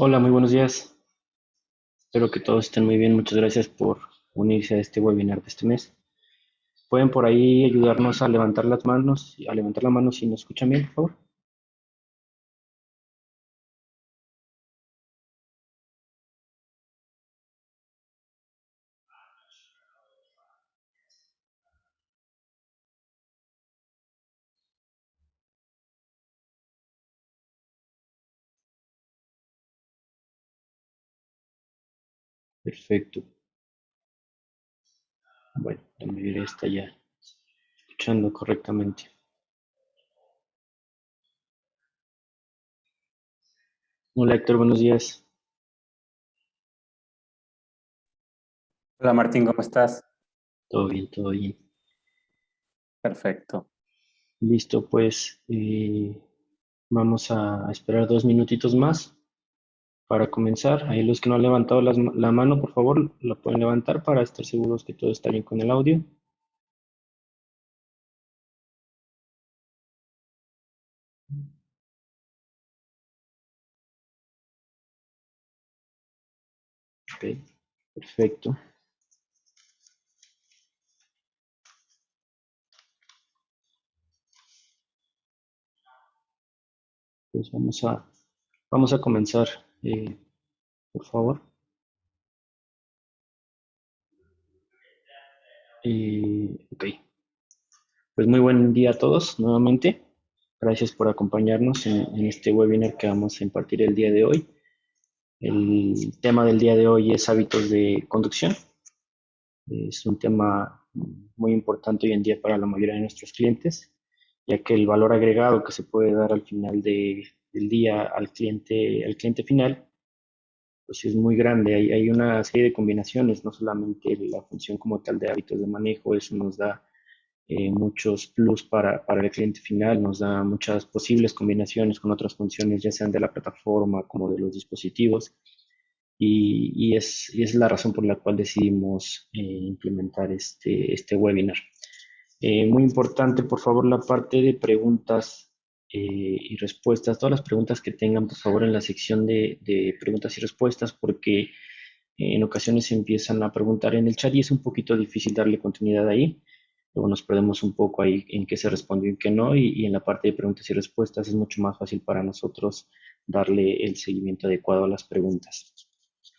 Hola, muy buenos días. Espero que todos estén muy bien. Muchas gracias por unirse a este webinar de este mes. ¿Pueden por ahí ayudarnos a levantar las manos, a levantar la mano si nos escuchan bien, por favor? Perfecto. Bueno, la mayoría está ya escuchando correctamente. Hola, Héctor, buenos días. Hola Martín, ¿cómo estás? Todo bien, todo bien. Perfecto. Listo, pues vamos a esperar 2 minutitos más para comenzar. Ahí los que no han levantado la mano, por favor, la pueden levantar para estar seguros que todo está bien con el audio. Ok, perfecto. Pues vamos a comenzar, por favor. Ok, pues muy buen día a todos nuevamente. Gracias por acompañarnos en este webinar que vamos a impartir el día de hoy. El tema del día de hoy es hábitos de conducción. Es un tema muy importante hoy en día para la mayoría de nuestros clientes, ya que el valor agregado que se puede dar al final del día al cliente final pues es muy grande. Hay una serie de combinaciones, no solamente la función como tal de hábitos de manejo, eso nos da muchos plus para el cliente final, nos da muchas posibles combinaciones con otras funciones, ya sean de la plataforma como de los dispositivos, y es la razón por la cual decidimos implementar este webinar. Muy importante, por favor, la parte de preguntas y respuestas, todas las preguntas que tengan, por favor, en la sección de preguntas y respuestas, porque en ocasiones se empiezan a preguntar en el chat y es un poquito difícil darle continuidad ahí. Luego nos perdemos un poco ahí en qué se respondió y qué no, y en la parte de preguntas y respuestas es mucho más fácil para nosotros darle el seguimiento adecuado a las preguntas.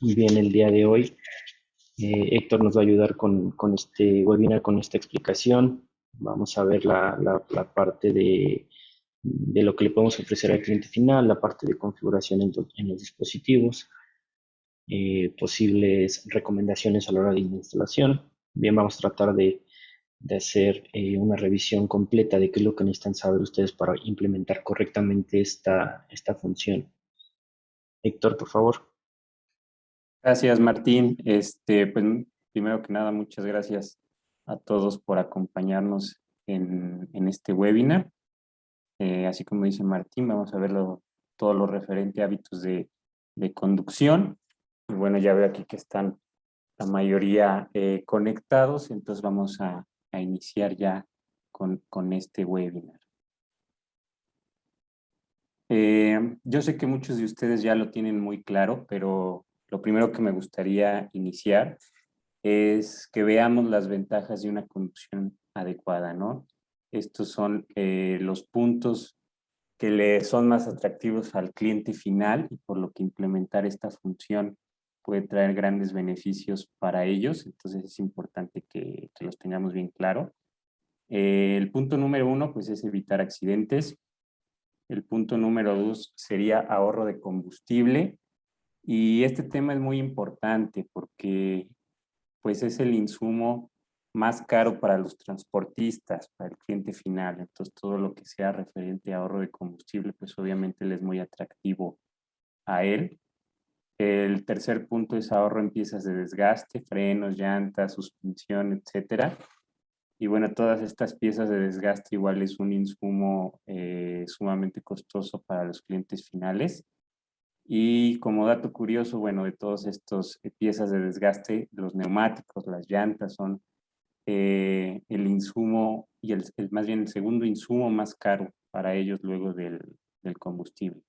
Muy bien, el día de hoy Héctor nos va a ayudar con este webinar, con esta explicación. Vamos a ver la parte de lo que le podemos ofrecer al cliente final, la parte de configuración en los dispositivos, posibles recomendaciones a la hora de la instalación. Bien, vamos a tratar de hacer una revisión completa de qué es lo que necesitan saber ustedes para implementar correctamente esta función. Héctor, por favor. Gracias Martín. Pues primero que nada, muchas gracias a todos por acompañarnos en este webinar. Así como dice Martín, vamos a ver todo lo referente a hábitos de conducción. Y bueno, ya veo aquí que están la mayoría conectados, entonces vamos a iniciar ya con este webinar. Yo sé que muchos de ustedes ya lo tienen muy claro, pero lo primero que me gustaría iniciar es que veamos las ventajas de una conducción adecuada, ¿no? Estos son los puntos que le son más atractivos al cliente final y por lo que implementar esta función puede traer grandes beneficios para ellos, entonces es importante que los tengamos bien claro. El punto número uno, pues es evitar accidentes. El punto número dos sería ahorro de combustible. Y este tema es muy importante porque pues es el insumo más caro para los transportistas, para el cliente final. Entonces todo lo que sea referente a ahorro de combustible, pues obviamente le es muy atractivo a él. El tercer punto es ahorro en piezas de desgaste, frenos, llantas, suspensión, etcétera. Y bueno, todas estas piezas de desgaste igual es un insumo sumamente costoso para los clientes finales. Y como dato curioso, bueno, de todas estas piezas de desgaste, los neumáticos, las llantas son el insumo y más bien el segundo insumo más caro para ellos luego del combustible.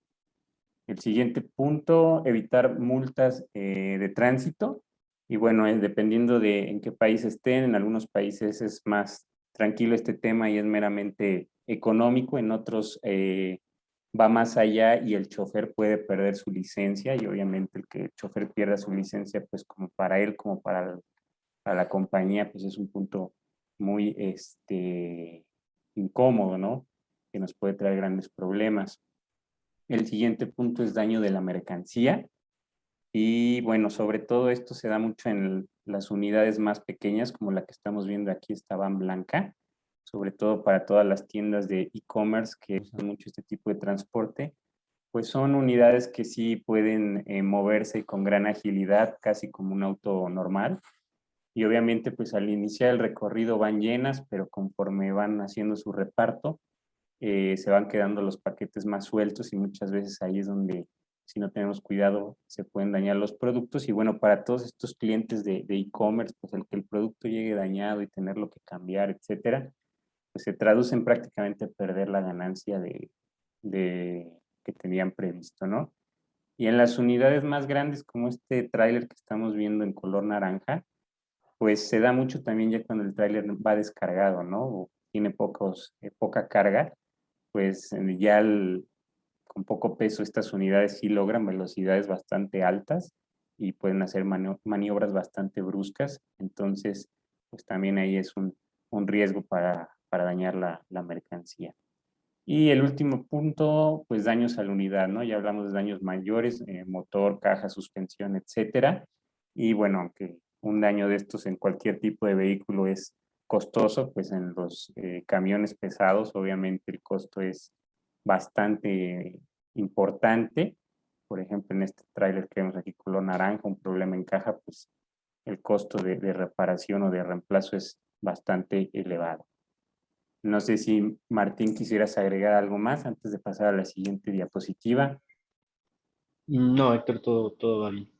El siguiente punto, evitar multas de tránsito. Y bueno, dependiendo de en qué país estén, en algunos países es más tranquilo este tema y es meramente económico, en otros va más allá y el chofer puede perder su licencia y obviamente el que el chofer pierda su licencia, pues como para él, como para la compañía, pues es un punto muy incómodo, ¿no? Que nos puede traer grandes problemas. El siguiente punto es daño de la mercancía. Y bueno, sobre todo esto se da mucho en las unidades más pequeñas, como la que estamos viendo aquí, esta van blanca, sobre todo para todas las tiendas de e-commerce que usan mucho este tipo de transporte, pues son unidades que sí pueden moverse con gran agilidad, casi como un auto normal. Y obviamente, pues al iniciar el recorrido van llenas, pero conforme van haciendo su reparto, se van quedando los paquetes más sueltos y muchas veces ahí es donde, si no tenemos cuidado, se pueden dañar los productos. Y bueno, para todos estos clientes de e-commerce, pues el que el producto llegue dañado y tenerlo que cambiar, etcétera, pues se traduce en prácticamente perder la ganancia de que tenían previsto, ¿no? Y en las unidades más grandes, como este tráiler que estamos viendo en color naranja, pues se da mucho también ya cuando el tráiler va descargado, ¿no? O tiene poca carga, pues ya con poco peso estas unidades sí logran velocidades bastante altas y pueden hacer maniobras bastante bruscas. Entonces, pues también ahí es un riesgo para dañar la mercancía. Y el último punto, pues daños a la unidad, ¿no? Ya hablamos de daños mayores, motor, caja, suspensión, etcétera. Y bueno, aunque un daño de estos en cualquier tipo de vehículo es costoso, pues en los camiones pesados obviamente el costo es bastante importante. Por ejemplo, en este tráiler que vemos aquí color naranja, un problema en caja, pues el costo de reparación o de reemplazo es bastante elevado. No sé si Martín quisieras agregar algo más antes de pasar a la siguiente diapositiva. No, Héctor, todo va bien.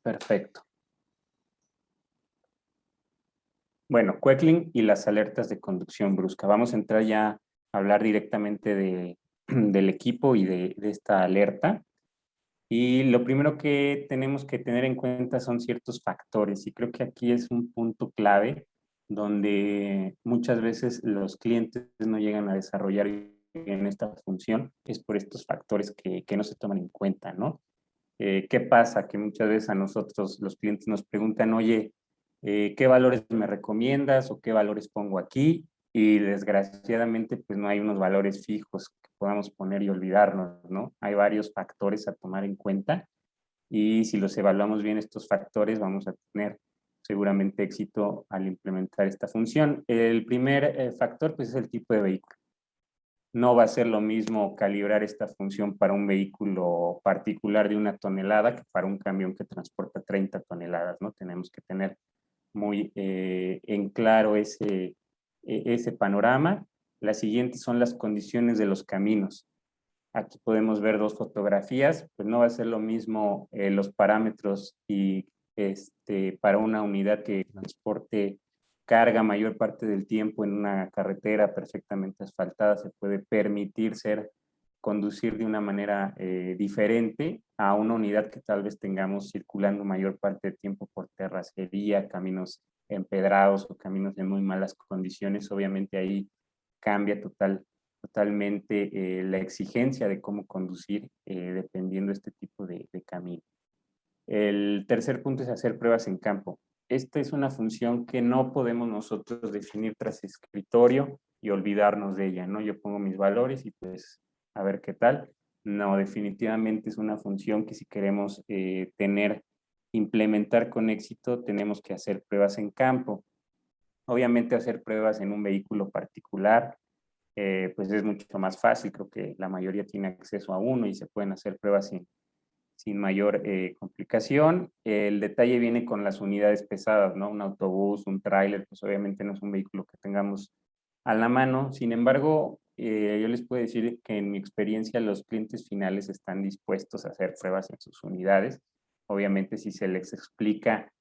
Perfecto. Bueno, Quackling y las alertas de conducción brusca. Vamos a entrar ya a hablar directamente del equipo y de esta alerta. Y lo primero que tenemos que tener en cuenta son ciertos factores. Y creo que aquí es un punto clave donde muchas veces los clientes no llegan a desarrollar en esta función. Es por estos factores que no se toman en cuenta, ¿no? ¿Qué pasa? Que muchas veces a nosotros los clientes nos preguntan, oye, ¿qué valores me recomiendas o qué valores pongo aquí? Y desgraciadamente pues no hay unos valores fijos que podamos poner y olvidarnos, ¿no? Hay varios factores a tomar en cuenta y si los evaluamos bien estos factores vamos a tener seguramente éxito al implementar esta función. El primer factor pues es el tipo de vehículo. No va a ser lo mismo calibrar esta función para un vehículo particular de 1 tonelada que para un camión que transporta 30 toneladas, ¿no? Tenemos que tener muy en claro ese panorama. Las siguientes son las condiciones de los caminos. Aquí podemos ver dos fotografías, pues no va a ser lo mismo los parámetros y para una unidad que transporte carga mayor parte del tiempo en una carretera perfectamente asfaltada, se puede permitir conducir de una manera diferente a una unidad que tal vez tengamos circulando mayor parte del tiempo por terracería, caminos empedrados o caminos en muy malas condiciones. Obviamente ahí cambia totalmente la exigencia de cómo conducir dependiendo de este tipo de camino. El tercer punto es hacer pruebas en campo. Esta es una función que no podemos nosotros definir tras escritorio y olvidarnos de ella, ¿no? Yo pongo mis valores y pues a ver qué tal. No, definitivamente es una función que si queremos implementar con éxito, tenemos que hacer pruebas en campo. Obviamente hacer pruebas en un vehículo particular, pues es mucho más fácil, creo que la mayoría tiene acceso a uno y se pueden hacer pruebas sin mayor complicación. El detalle viene con las unidades pesadas, ¿no? Un autobús, un tráiler, pues obviamente no es un vehículo que tengamos a la mano. Sin embargo, yo les puedo decir que en mi experiencia los clientes finales están dispuestos a hacer pruebas en sus unidades. Obviamente si se les explica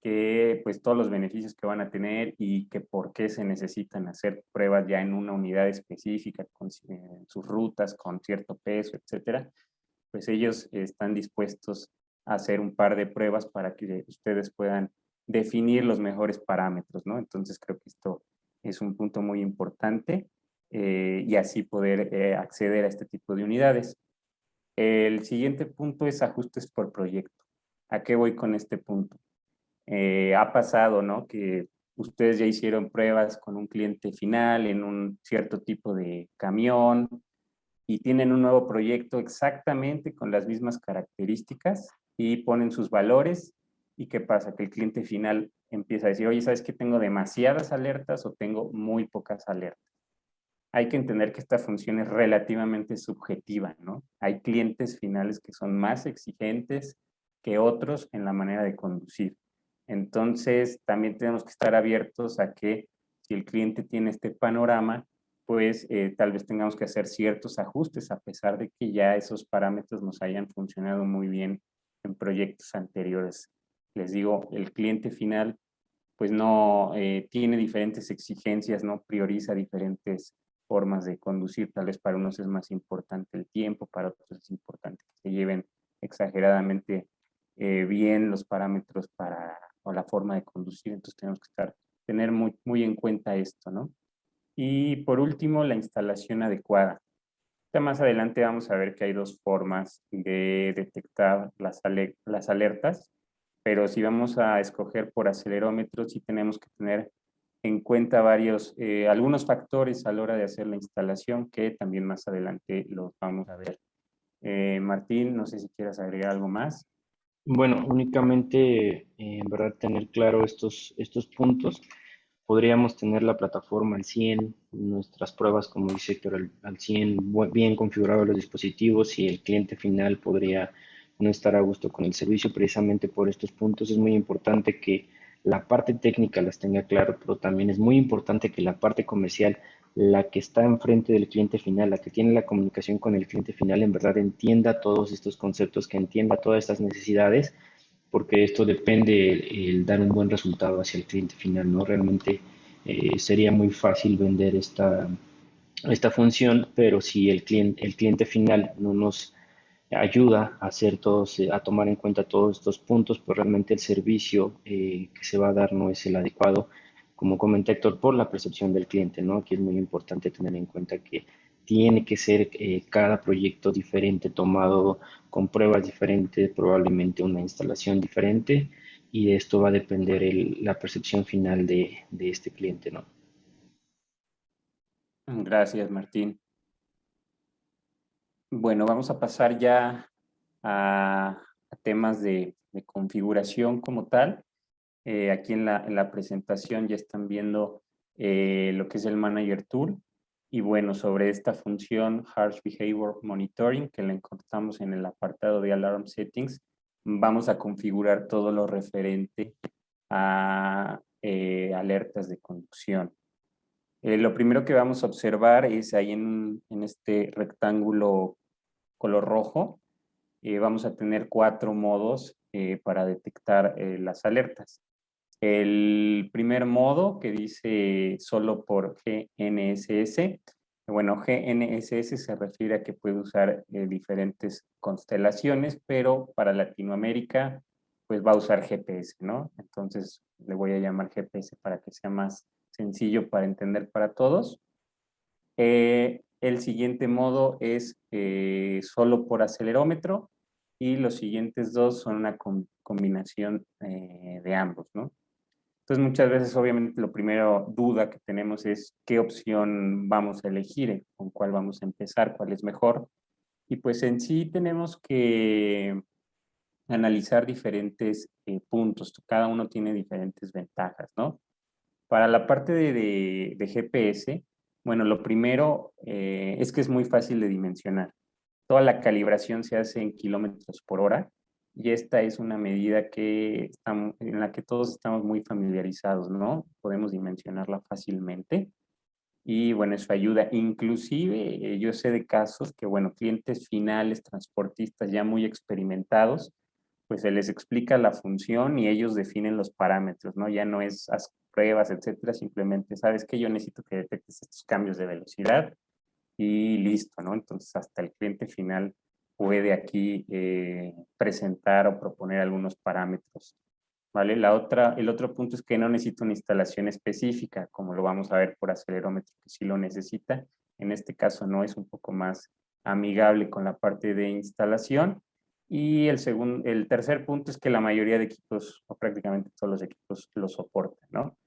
que pues todos los beneficios que van a tener y que por qué se necesitan hacer pruebas ya en una unidad específica con sus rutas, con cierto peso, etcétera, pues ellos están dispuestos a hacer un par de pruebas para que ustedes puedan definir los mejores parámetros, ¿no? Entonces creo que esto es un punto muy importante y así poder acceder a este tipo de unidades. El siguiente punto es ajustes por proyecto. ¿A qué voy con este punto? Ha pasado, ¿no? Que ustedes ya hicieron pruebas con un cliente final en un cierto tipo de camión y tienen un nuevo proyecto exactamente con las mismas características y ponen sus valores. ¿Y qué pasa? Que el cliente final empieza a decir, oye, ¿sabes qué? Tengo demasiadas alertas o tengo muy pocas alertas. Hay que entender que esta función es relativamente subjetiva, ¿no? Hay clientes finales que son más exigentes que otros en la manera de conducir. Entonces, también tenemos que estar abiertos a que si el cliente tiene este panorama, pues tal vez tengamos que hacer ciertos ajustes a pesar de que ya esos parámetros nos hayan funcionado muy bien en proyectos anteriores. Les digo, el cliente final pues no tiene diferentes exigencias, no prioriza diferentes formas de conducir. Tal vez para unos es más importante el tiempo, para otros es importante que se lleven exageradamente bien los parámetros para, o la forma de conducir. Entonces tenemos que tener muy en cuenta esto, ¿no? Y por último, la instalación adecuada. Ya más adelante vamos a ver que hay dos formas de detectar las alertas, pero si vamos a escoger por acelerómetro, sí tenemos que tener en cuenta algunos factores a la hora de hacer la instalación, que también más adelante los vamos a ver. Martín, no sé si quieras agregar algo más. Bueno, únicamente, en verdad, tener claro estos puntos. Podríamos tener la plataforma al 100, nuestras pruebas, como dice Héctor, al 100, bien configurados los dispositivos y el cliente final podría no estar a gusto con el servicio precisamente por estos puntos. Es muy importante que la parte técnica las tenga claro, pero también es muy importante que la parte comercial, la que está enfrente del cliente final, la que tiene la comunicación con el cliente final, en verdad entienda todos estos conceptos, que entienda todas estas necesidades, porque esto depende el dar un buen resultado hacia el cliente final, ¿no? Realmente sería muy fácil vender esta función, pero si el cliente final no nos ayuda a hacer todos, a tomar en cuenta todos estos puntos, pues realmente el servicio que se va a dar no es el adecuado, como comenta Héctor, por la percepción del cliente, ¿no? Aquí es muy importante tener en cuenta que tiene que ser cada proyecto diferente, tomado con pruebas diferentes, probablemente una instalación diferente, y de esto va a depender la percepción final de este cliente, ¿no? Gracias, Martín. Bueno, vamos a pasar ya a temas de configuración como tal. Aquí en la presentación ya están viendo lo que es el Manager Tool. Y bueno, sobre esta función Harsh Behavior Monitoring, que la encontramos en el apartado de Alarm Settings, vamos a configurar todo lo referente a alertas de conducción. Lo primero que vamos a observar es ahí en este rectángulo color rojo, vamos a tener 4 modos para detectar las alertas. El primer modo que dice solo por GNSS. Bueno, GNSS se refiere a que puede usar diferentes constelaciones, pero para Latinoamérica pues va a usar GPS, ¿no? Entonces le voy a llamar GPS para que sea más sencillo para entender para todos. El siguiente modo es solo por acelerómetro y los siguientes dos son una combinación de ambos, ¿no? Entonces muchas veces obviamente lo primero duda que tenemos es qué opción vamos a elegir, con cuál vamos a empezar, cuál es mejor. Y pues en sí tenemos que analizar diferentes puntos, cada uno tiene diferentes ventajas, ¿no? Para la parte de GPS, bueno, lo primero es que es muy fácil de dimensionar. Toda la calibración se hace en kilómetros por hora y esta es una medida en la que todos estamos muy familiarizados, ¿no? Podemos dimensionarla fácilmente y bueno, eso ayuda. Inclusive yo sé de casos que, bueno, clientes finales, transportistas ya muy experimentados, pues se les explica la función y ellos definen los parámetros, ¿no? Ya no es haz pruebas, etcétera, simplemente, ¿sabes qué? Yo necesito que detectes estos cambios de velocidad y listo, ¿no? Entonces hasta el cliente final puede aquí presentar o proponer algunos parámetros, ¿vale? El otro punto es que no necesita una instalación específica, como lo vamos a ver por acelerómetro, que sí lo necesita. En este caso no, es un poco más amigable con la parte de instalación. Y el tercer punto es que la mayoría de equipos, o prácticamente todos los equipos, lo soportan, ¿no?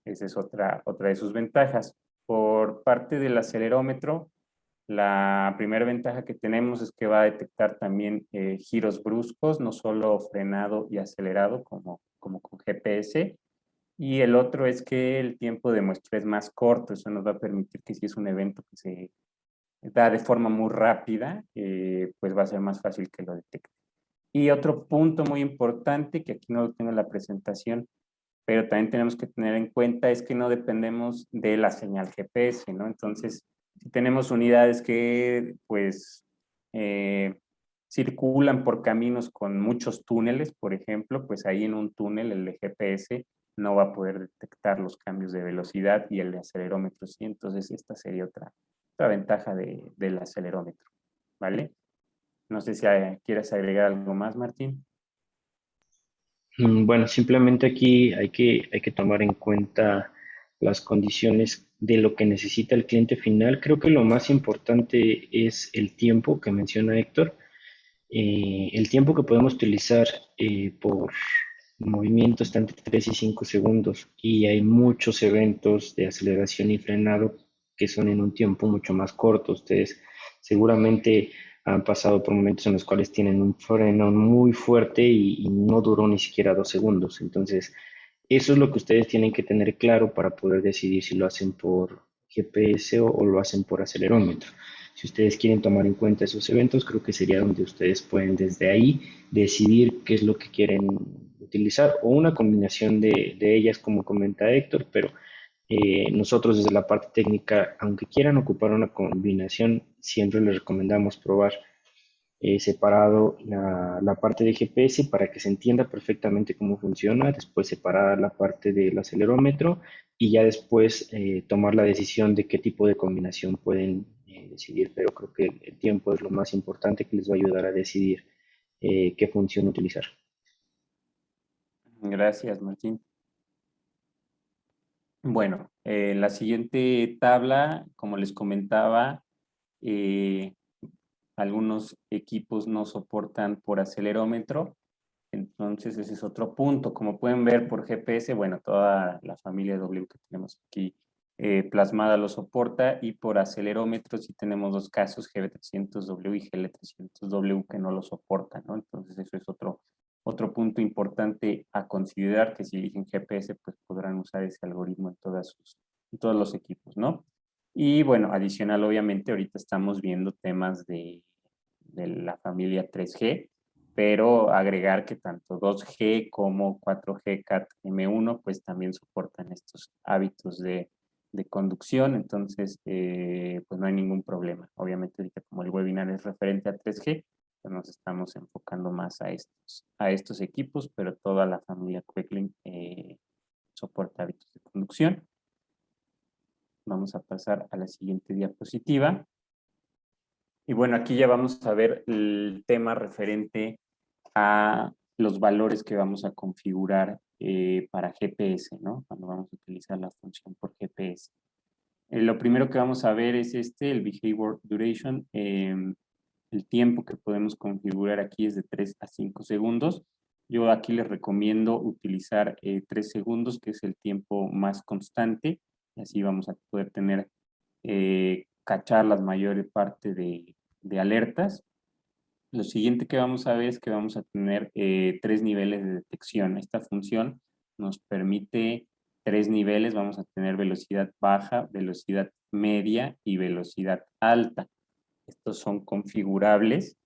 Esa es otra de sus ventajas. Por parte del acelerómetro, la primera ventaja que tenemos es que va a detectar también giros bruscos, no solo frenado y acelerado como con GPS. Y el otro es que el tiempo de muestra es más corto. Eso nos va a permitir que si es un evento que se da de forma muy rápida, pues va a ser más fácil que lo detecte. Y otro punto muy importante, que aquí no lo tengo en la presentación, pero también tenemos que tener en cuenta es que no dependemos de la señal GPS, ¿no? Entonces, si tenemos unidades que, pues, circulan por caminos con muchos túneles, por ejemplo, pues ahí en un túnel el de GPS no va a poder detectar los cambios de velocidad y el de acelerómetro sí. Entonces, esta sería otra ventaja del acelerómetro, ¿vale? No sé si quieres agregar algo más, Martín. Bueno, simplemente aquí hay que tomar en cuenta las condiciones de lo que necesita el cliente final. Creo que lo más importante es el tiempo que menciona Héctor. El tiempo que podemos utilizar por movimiento está entre 3 y 5 segundos y hay muchos eventos de aceleración y frenado que son en un tiempo mucho más corto. Ustedes seguramente han pasado por momentos en los cuales tienen un freno muy fuerte y no duró ni siquiera 2 segundos. Entonces, eso es lo que ustedes tienen que tener claro para poder decidir si lo hacen por GPS o lo hacen por acelerómetro. Si ustedes quieren tomar en cuenta esos eventos, creo que sería donde ustedes pueden desde ahí decidir qué es lo que quieren utilizar o una combinación de ellas, como comenta Héctor, pero nosotros desde la parte técnica, aunque quieran ocupar una combinación, siempre les recomendamos probar separado la parte de GPS para que se entienda perfectamente cómo funciona, después separar la parte del acelerómetro y ya después tomar la decisión de qué tipo de combinación pueden decidir, pero creo que el tiempo es lo más importante que les va a ayudar a decidir qué función utilizar. Gracias, Martín. Bueno, la siguiente tabla, como les comentaba, eh, algunos equipos no soportan por acelerómetro, entonces ese es otro punto. Como pueden ver por GPS, bueno, toda la familia W que tenemos aquí plasmada lo soporta, y por acelerómetro sí tenemos dos casos, GB300W y GL300W, que no lo soportan, ¿no? Entonces eso es otro punto importante a considerar, que si eligen GPS, pues podrán usar ese algoritmo en todos los equipos, ¿no? Y bueno, adicional, obviamente, ahorita estamos viendo temas de la familia 3G, pero agregar que tanto 2G como 4G CAT M1 pues también soportan estos hábitos de conducción. Entonces pues no hay ningún problema. Obviamente ahorita, como el webinar es referente a 3G, pues nos estamos enfocando más a estos equipos, pero toda la familia Quicklink soporta hábitos de conducción. Vamos a pasar a la siguiente diapositiva. Y bueno, aquí ya vamos a ver el tema referente a los valores que vamos a configurar para GPS, ¿no? Cuando vamos a utilizar la función por GPS. Lo primero que vamos a ver es el Behavior Duration. El tiempo que podemos configurar aquí es de 3 a 5 segundos. Yo aquí les recomiendo utilizar 3 segundos, que es el tiempo más constante. Y así vamos a poder cachar la mayor parte de alertas. Lo siguiente que vamos a ver es que vamos a tener 3 niveles de detección. Esta función nos permite 3 niveles. Vamos a tener velocidad baja, velocidad media y velocidad alta. Estos son configurables.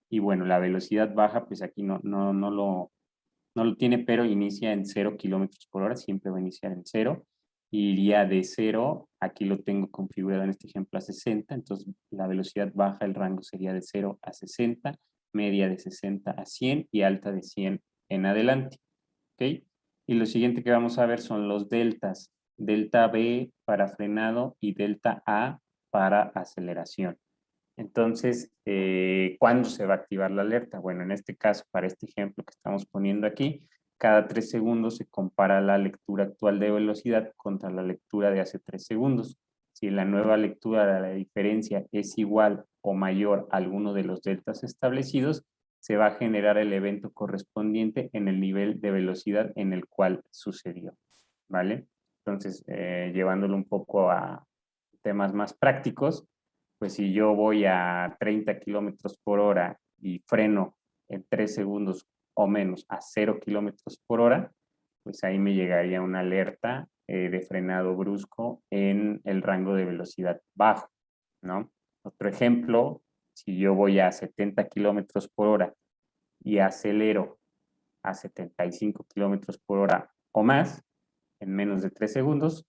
Y bueno, la velocidad baja, pues aquí no lo tiene, pero inicia en 0 km/h. Siempre va a iniciar en 0. Iría de 0, aquí lo tengo configurado en este ejemplo a 60. Entonces la velocidad baja, el rango sería de 0 a 60, media de 60 a 100 y alta de 100 en adelante. ¿Ok? Y lo siguiente que vamos a ver son los deltas. Delta B para frenado y delta A para aceleración. Entonces, ¿cuándo se va a activar la alerta? Bueno, en este caso, para este ejemplo que estamos poniendo aquí, cada 3 segundos se compara la lectura actual de velocidad contra la lectura de hace 3 segundos. Si la nueva lectura de la diferencia es igual o mayor a alguno de los deltas establecidos, se va a generar el evento correspondiente en el nivel de velocidad en el cual sucedió, ¿vale? Entonces, llevándolo un poco a temas más prácticos, pues si yo voy a 30 kilómetros por hora y freno en 3 segundos o menos a 0 kilómetros por hora, pues ahí me llegaría una alerta de frenado brusco en el rango de velocidad bajo, ¿no? Otro ejemplo, si yo voy a 70 kilómetros por hora y acelero a 75 kilómetros por hora o más en menos de 3 segundos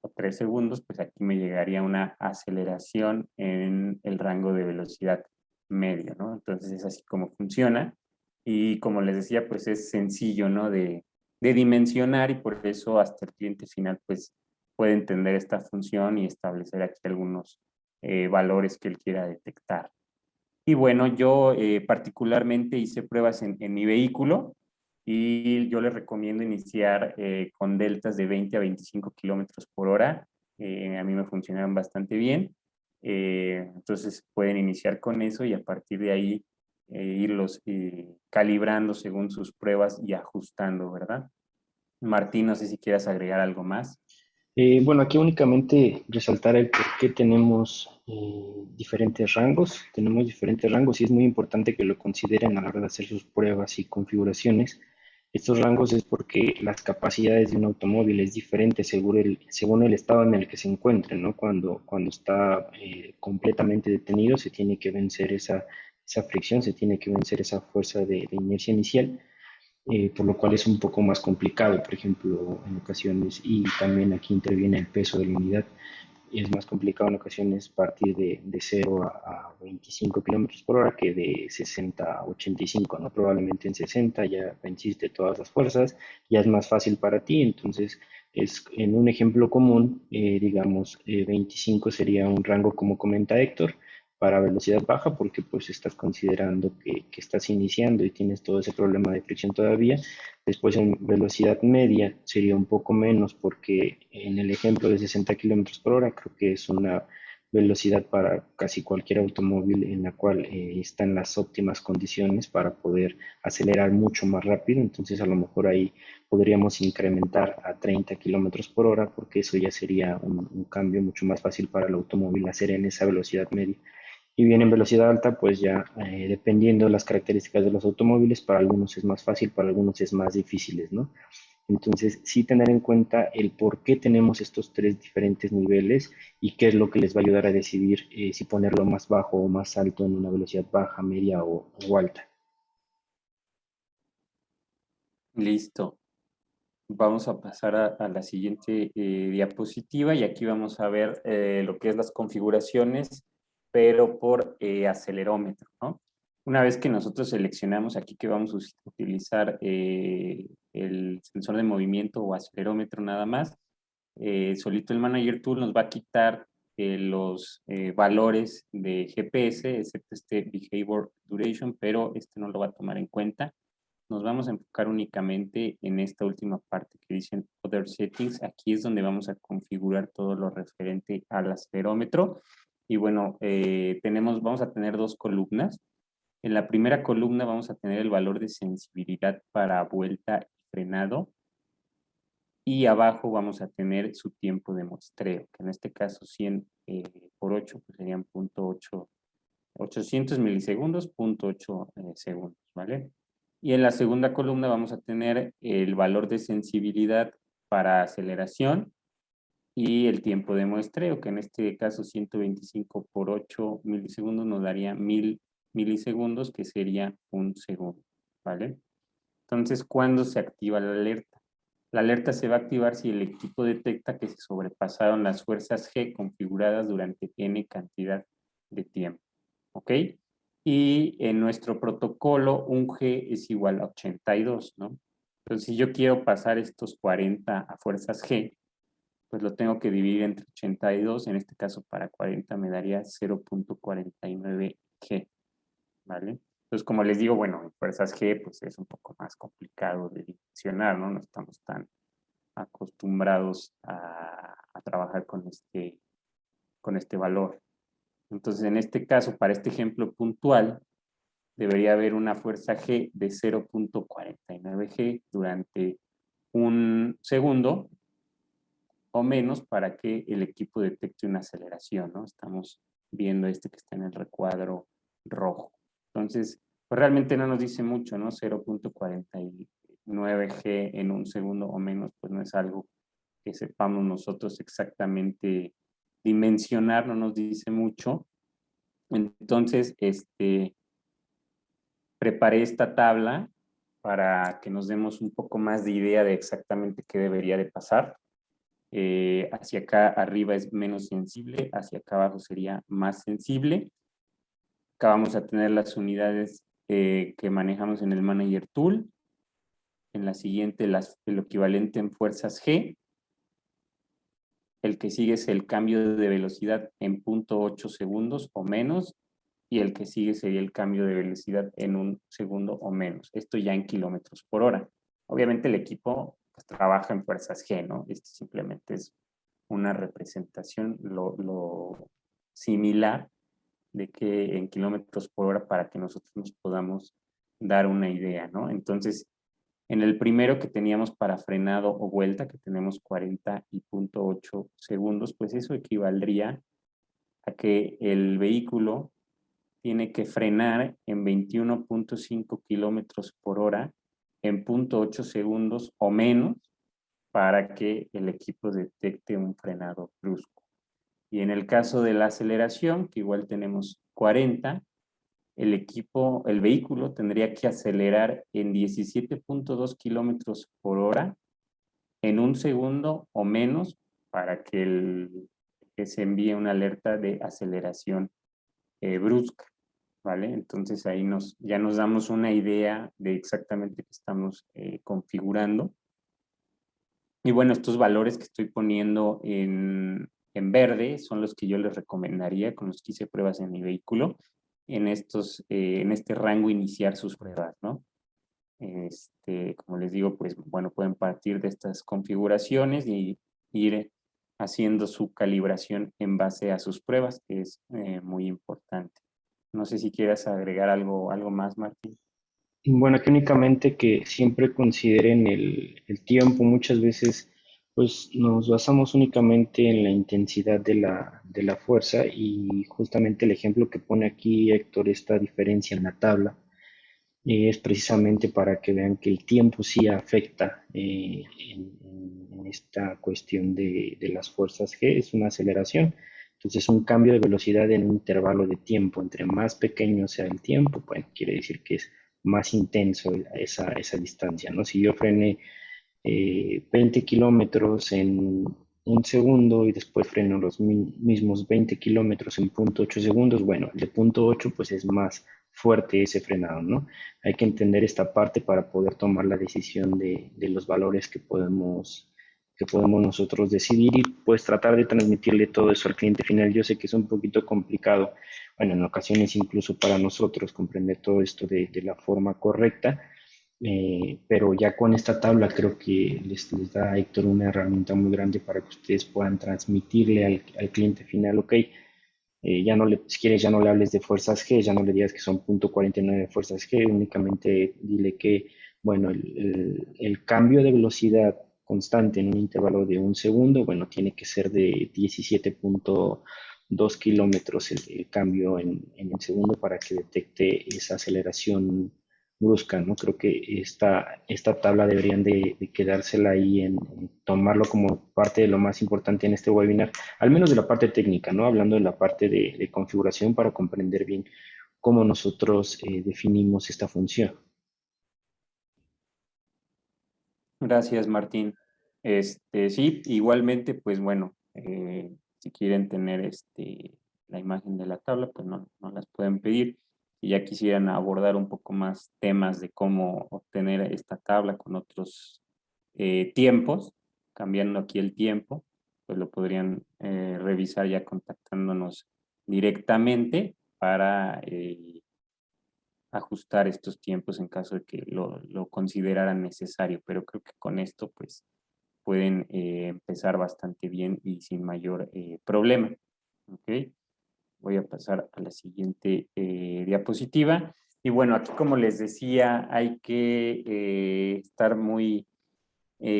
o 3 segundos, pues aquí me llegaría una aceleración en el rango de velocidad medio, ¿no? Entonces es así como funciona y como les decía, pues es sencillo, ¿no? De dimensionar y por eso hasta el cliente final pues puede entender esta función y establecer aquí algunos valores que él quiera detectar. Y bueno, yo particularmente hice pruebas en mi vehículo y yo les recomiendo iniciar con deltas de 20 a 25 kilómetros por hora. A mí me funcionaron bastante bien. Entonces pueden iniciar con eso y a partir de ahí irlos calibrando según sus pruebas y ajustando, ¿verdad? Martín, no sé si quieras agregar algo más. Bueno, aquí únicamente resaltar el por qué tenemos diferentes rangos. Tenemos diferentes rangos y es muy importante que lo consideren a la hora de hacer sus pruebas y configuraciones. Estos rangos es porque las capacidades de un automóvil es diferente según el estado en el que se encuentre, ¿no? Cuando está completamente detenido, se tiene que vencer esa fricción, se tiene que vencer esa fuerza de inercia inicial, por lo cual es un poco más complicado, por ejemplo, en ocasiones, y también aquí interviene el peso de la unidad. Es más complicado en ocasiones partir de 0 a 25 kilómetros por hora que de 60 a 85, ¿no? Probablemente en 60 ya venciste todas las fuerzas, ya es más fácil para ti, entonces es en un ejemplo común, digamos, 25 sería un rango como comenta Héctor, para velocidad baja porque pues estás considerando que estás iniciando y tienes todo ese problema de fricción todavía. Después en velocidad media sería un poco menos porque en el ejemplo de 60 kilómetros por hora creo que es una velocidad para casi cualquier automóvil en la cual está en las óptimas condiciones para poder acelerar mucho más rápido. Entonces a lo mejor ahí podríamos incrementar a 30 kilómetros por hora porque eso ya sería un cambio mucho más fácil para el automóvil hacer en esa velocidad media. Y bien en velocidad alta, pues ya dependiendo de las características de los automóviles, para algunos es más fácil, para algunos es más difíciles, ¿no? Entonces, sí tener en cuenta el por qué tenemos estos tres diferentes niveles y qué es lo que les va a ayudar a decidir si ponerlo más bajo o más alto en una velocidad baja, media o alta. Listo. Vamos a pasar a la siguiente diapositiva y aquí vamos a ver lo que es las configuraciones, pero por acelerómetro, ¿no? Una vez que nosotros seleccionamos aquí que vamos a utilizar el sensor de movimiento o acelerómetro nada más, solito el Manager Tool nos va a quitar los valores de GPS, excepto este Behavior Duration, pero este no lo va a tomar en cuenta. Nos vamos a enfocar únicamente en esta última parte que dicen Other Settings. Aquí es donde vamos a configurar todo lo referente al acelerómetro. Y bueno, vamos a tener dos columnas. En la primera columna vamos a tener el valor de sensibilidad para vuelta y frenado. Y abajo vamos a tener su tiempo de muestreo, que en este caso 100 por 8 pues serían 0.8, 800 milisegundos, 0.8 segundos, ¿vale? Y en la segunda columna vamos a tener el valor de sensibilidad para aceleración y el tiempo de muestreo, que en este caso 125 por 8 milisegundos nos daría 1000 milisegundos, que sería un segundo, ¿vale? Entonces, ¿cuándo se activa la alerta? La alerta se va a activar si el equipo detecta que se sobrepasaron las fuerzas G configuradas durante N cantidad de tiempo, ¿ok? Y en nuestro protocolo, un G es igual a 82, ¿no? Entonces, si yo quiero pasar estos 40 a fuerzas G, pues lo tengo que dividir entre 82, en este caso para 40 me daría 0.49 G, ¿vale? Entonces, como les digo, bueno, en fuerzas G, pues es un poco más complicado de dimensionar, ¿no? No estamos tan acostumbrados a trabajar con este valor. Entonces, en este caso, para este ejemplo puntual, debería haber una fuerza G de 0.49 G durante un segundo o menos para que el equipo detecte una aceleración, ¿no? Estamos viendo este que está en el recuadro rojo. Entonces, pues realmente no nos dice mucho, ¿no? 0.49 G en un segundo o menos, pues no es algo que sepamos nosotros exactamente dimensionar, no nos dice mucho. Entonces, preparé esta tabla para que nos demos un poco más de idea de exactamente qué debería de pasar. Hacia acá arriba es menos sensible, hacia acá abajo sería más sensible. Acá vamos a tener las unidades que manejamos en el Manager Tool. En la siguiente, el equivalente en fuerzas G. El que sigue es el cambio de velocidad en 0.8 segundos o menos. Y el que sigue sería el cambio de velocidad en un segundo o menos. Esto ya en kilómetros por hora. Obviamente el equipo pues, trabaja en fuerzas G, ¿no? Esto simplemente es una representación lo similar de que en kilómetros por hora para que nosotros nos podamos dar una idea, ¿no? Entonces, en el primero que teníamos para frenado o vuelta, que tenemos 40 y 0.8 segundos, pues eso equivaldría a que el vehículo tiene que frenar en 21.5 kilómetros por hora en 0.8 segundos o menos para que el equipo detecte un frenado brusco. Y en el caso de la aceleración, que igual tenemos 40, el vehículo tendría que acelerar en 17.2 kilómetros por hora en un segundo o menos para que se envíe una alerta de aceleración brusca, ¿vale? Entonces ahí ya nos damos una idea de exactamente qué estamos configurando. Y bueno, estos valores que estoy poniendo en verde son los que yo les recomendaría con los que hice pruebas en mi vehículo, en este rango iniciar sus pruebas, ¿no? Como les digo, pues bueno, pueden partir de estas configuraciones y ir haciendo su calibración en base a sus pruebas, que es muy importante. No sé si quieras agregar algo más, Martín. Y bueno, aquí únicamente que siempre consideren el tiempo. Muchas veces pues nos basamos únicamente en la intensidad de la fuerza y justamente el ejemplo que pone aquí Héctor, esta diferencia en la tabla, es precisamente para que vean que el tiempo sí afecta en esta cuestión de las fuerzas G, es una aceleración. Entonces, un cambio de velocidad en un intervalo de tiempo, entre más pequeño sea el tiempo, bueno, quiere decir que es más intenso esa distancia, ¿no? Si yo frené 20 kilómetros en un segundo y después freno los mismos 20 kilómetros en 0.8 segundos, bueno, el de 0.8 pues es más fuerte ese frenado, ¿no? Hay que entender esta parte para poder tomar la decisión de los valores que podemos nosotros decidir y pues tratar de transmitirle todo eso al cliente final. Yo sé que es un poquito complicado, bueno, en ocasiones incluso para nosotros comprender todo esto de la forma correcta, pero ya con esta tabla creo que les da a Héctor una herramienta muy grande para que ustedes puedan transmitirle al cliente final, ok, ya no le, si quieres ya no le hables de fuerzas G, ya no le digas que son 0.49 fuerzas G, únicamente dile que, bueno, el cambio de velocidad constante en un intervalo de un segundo, bueno, tiene que ser de 17.2 kilómetros el cambio en el segundo para que detecte esa aceleración brusca, ¿no? Creo que esta tabla deberían de quedársela ahí en tomarlo como parte de lo más importante en este webinar, al menos de la parte técnica, ¿no? Hablando de la parte de configuración para comprender bien cómo nosotros definimos esta función. Gracias, Martín. Sí, igualmente, pues bueno, si quieren tener la imagen de la tabla, pues no las pueden pedir. Si ya quisieran abordar un poco más temas de cómo obtener esta tabla con otros tiempos, cambiando aquí el tiempo, pues lo podrían revisar ya contactándonos directamente para ajustar estos tiempos en caso de que lo consideraran necesario, pero creo que con esto pues pueden empezar bastante bien y sin mayor problema. ¿Ok? Voy a pasar a la siguiente diapositiva. Y bueno, aquí como les decía, hay que estar muy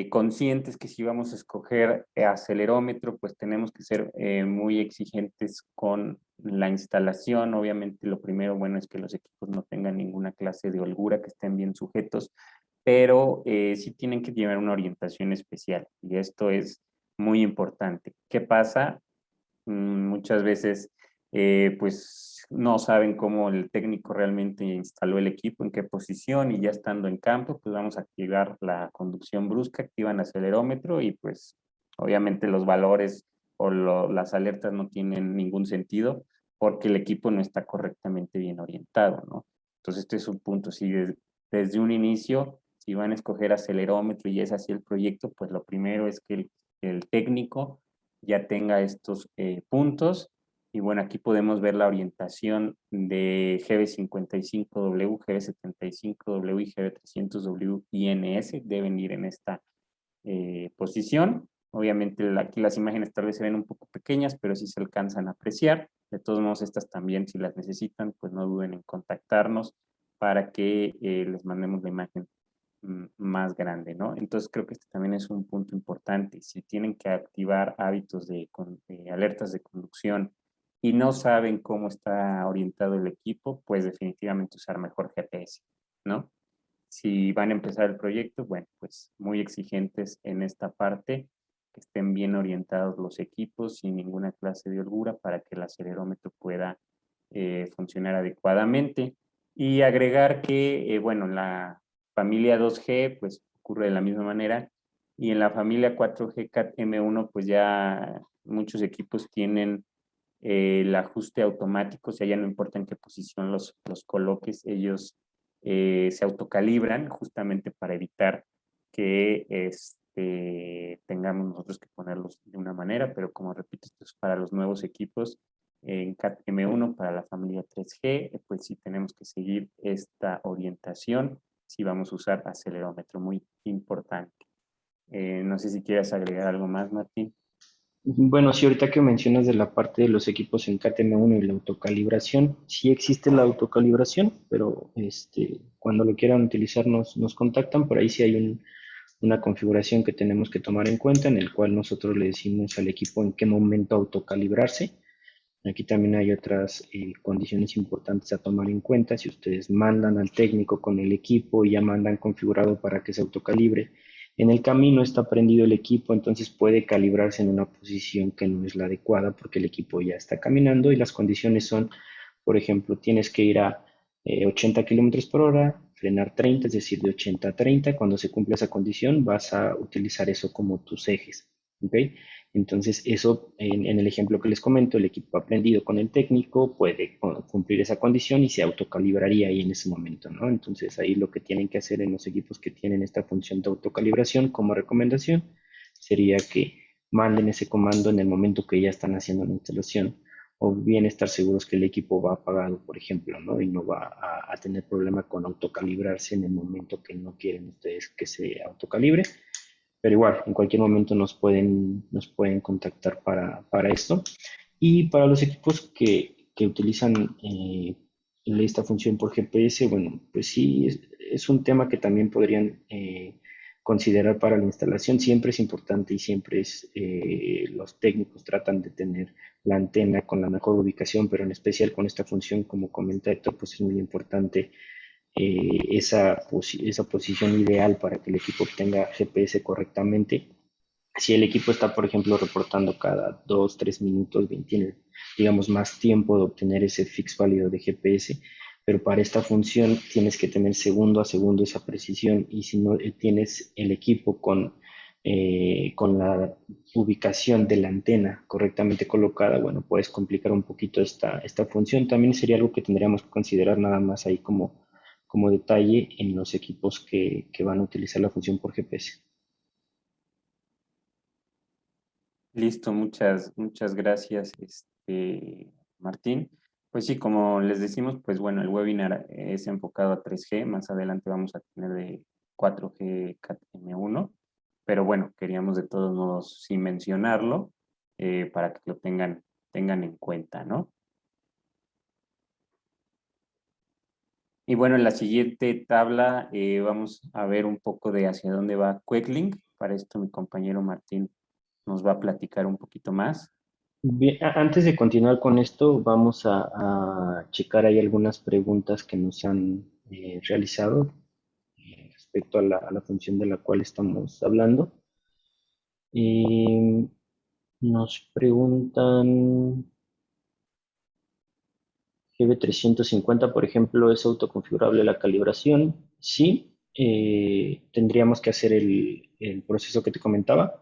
conscientes que si vamos a escoger acelerómetro, pues tenemos que ser muy exigentes con la instalación. Obviamente lo primero, bueno, es que los equipos no tengan ninguna clase de holgura, que estén bien sujetos, pero sí tienen que llevar una orientación especial y esto es muy importante. ¿Qué pasa? Muchas veces pues no saben cómo el técnico realmente instaló el equipo, en qué posición, y ya estando en campo pues vamos a activar la conducción brusca, activan acelerómetro y pues obviamente los valores o las alertas no tienen ningún sentido porque el equipo no está correctamente bien orientado, ¿no? Entonces este es un punto, si desde un inicio, si van a escoger acelerómetro y es así el proyecto, pues lo primero es que el técnico ya tenga estos puntos. Y bueno, aquí podemos ver la orientación de GB55W, GB75W y GB300W INS. Deben ir en esta posición. Obviamente aquí las imágenes tal vez se ven un poco pequeñas, pero sí se alcanzan a apreciar. De todos modos, estas también, si las necesitan, pues no duden en contactarnos para que les mandemos la imagen más grande, ¿no? Entonces creo que este también es un punto importante. Si tienen que activar hábitos de alertas de conducción y no saben cómo está orientado el equipo, pues definitivamente usar mejor GPS, ¿no? Si van a empezar el proyecto, bueno, pues muy exigentes en esta parte, que estén bien orientados los equipos sin ninguna clase de holgura para que el acelerómetro pueda funcionar adecuadamente. Y agregar que, bueno, la familia 2G, pues ocurre de la misma manera, y en la familia 4G CAT M1, pues ya muchos equipos tienen el ajuste automático, o sea, ya no importa en qué posición los coloques, ellos se autocalibran justamente para evitar que tengamos nosotros que ponerlos de una manera, pero como repito, esto es para los nuevos equipos en CAT M1 para la familia 3G, pues sí tenemos que seguir esta orientación si vamos a usar acelerómetro, muy importante. No sé si quieres agregar algo más, Martín. Bueno, sí, ahorita que mencionas de la parte de los equipos en KTM1 y la autocalibración, sí existe la autocalibración, pero cuando lo quieran utilizar nos contactan, por ahí sí hay una configuración que tenemos que tomar en cuenta, en el cual nosotros le decimos al equipo en qué momento autocalibrarse. Aquí también hay otras condiciones importantes a tomar en cuenta. Si ustedes mandan al técnico con el equipo y ya mandan configurado para que se autocalibre, en el camino está prendido el equipo, entonces puede calibrarse en una posición que no es la adecuada porque el equipo ya está caminando y las condiciones son, por ejemplo, tienes que ir a 80 kilómetros por hora, frenar 30, es decir, de 80 a 30. Cuando se cumple esa condición, vas a utilizar eso como tus ejes. ¿Ok? Entonces, eso en el ejemplo que les comento, el equipo aprendido con el técnico puede cumplir esa condición y se autocalibraría ahí en ese momento, ¿no? Entonces, ahí lo que tienen que hacer en los equipos que tienen esta función de autocalibración como recomendación sería que manden ese comando en el momento que ya están haciendo la instalación o bien estar seguros que el equipo va apagado, por ejemplo, ¿no? Y no va a tener problema con autocalibrarse en el momento que no quieren ustedes que se autocalibre, pero igual, en cualquier momento nos pueden contactar para esto. Y para los equipos que utilizan esta función por GPS, bueno, pues sí, es un tema que también podrían considerar para la instalación. Siempre es importante y siempre los técnicos tratan de tener la antena con la mejor ubicación, pero en especial con esta función, como comenta Héctor, pues es muy importante esa posición ideal para que el equipo obtenga GPS correctamente. Si el equipo está, por ejemplo, reportando cada 2, 3 minutos, bien, tiene, digamos, más tiempo de obtener ese fix válido de GPS, pero para esta función tienes que tener segundo a segundo esa precisión y si no tienes el equipo con la ubicación de la antena correctamente colocada, bueno, puedes complicar un poquito esta función. También sería algo que tendríamos que considerar nada más ahí como detalle en los equipos que van a utilizar la función por GPS. Listo, muchas gracias, Martín. Pues sí, como les decimos, pues bueno, el webinar es enfocado a 3G. Más adelante vamos a tener de 4G CAT-M1, pero bueno, queríamos de todos modos sí mencionarlo para que lo tengan en cuenta, ¿no? Y bueno, en la siguiente tabla vamos a ver un poco de hacia dónde va Quecklink. Para esto mi compañero Martín nos va a platicar un poquito más. Bien, antes de continuar con esto, vamos a checar ahí algunas preguntas que nos han realizado respecto a la función de la cual estamos hablando. Y nos preguntan, GB350, por ejemplo, ¿es autoconfigurable la calibración? Sí, tendríamos que hacer el proceso que te comentaba,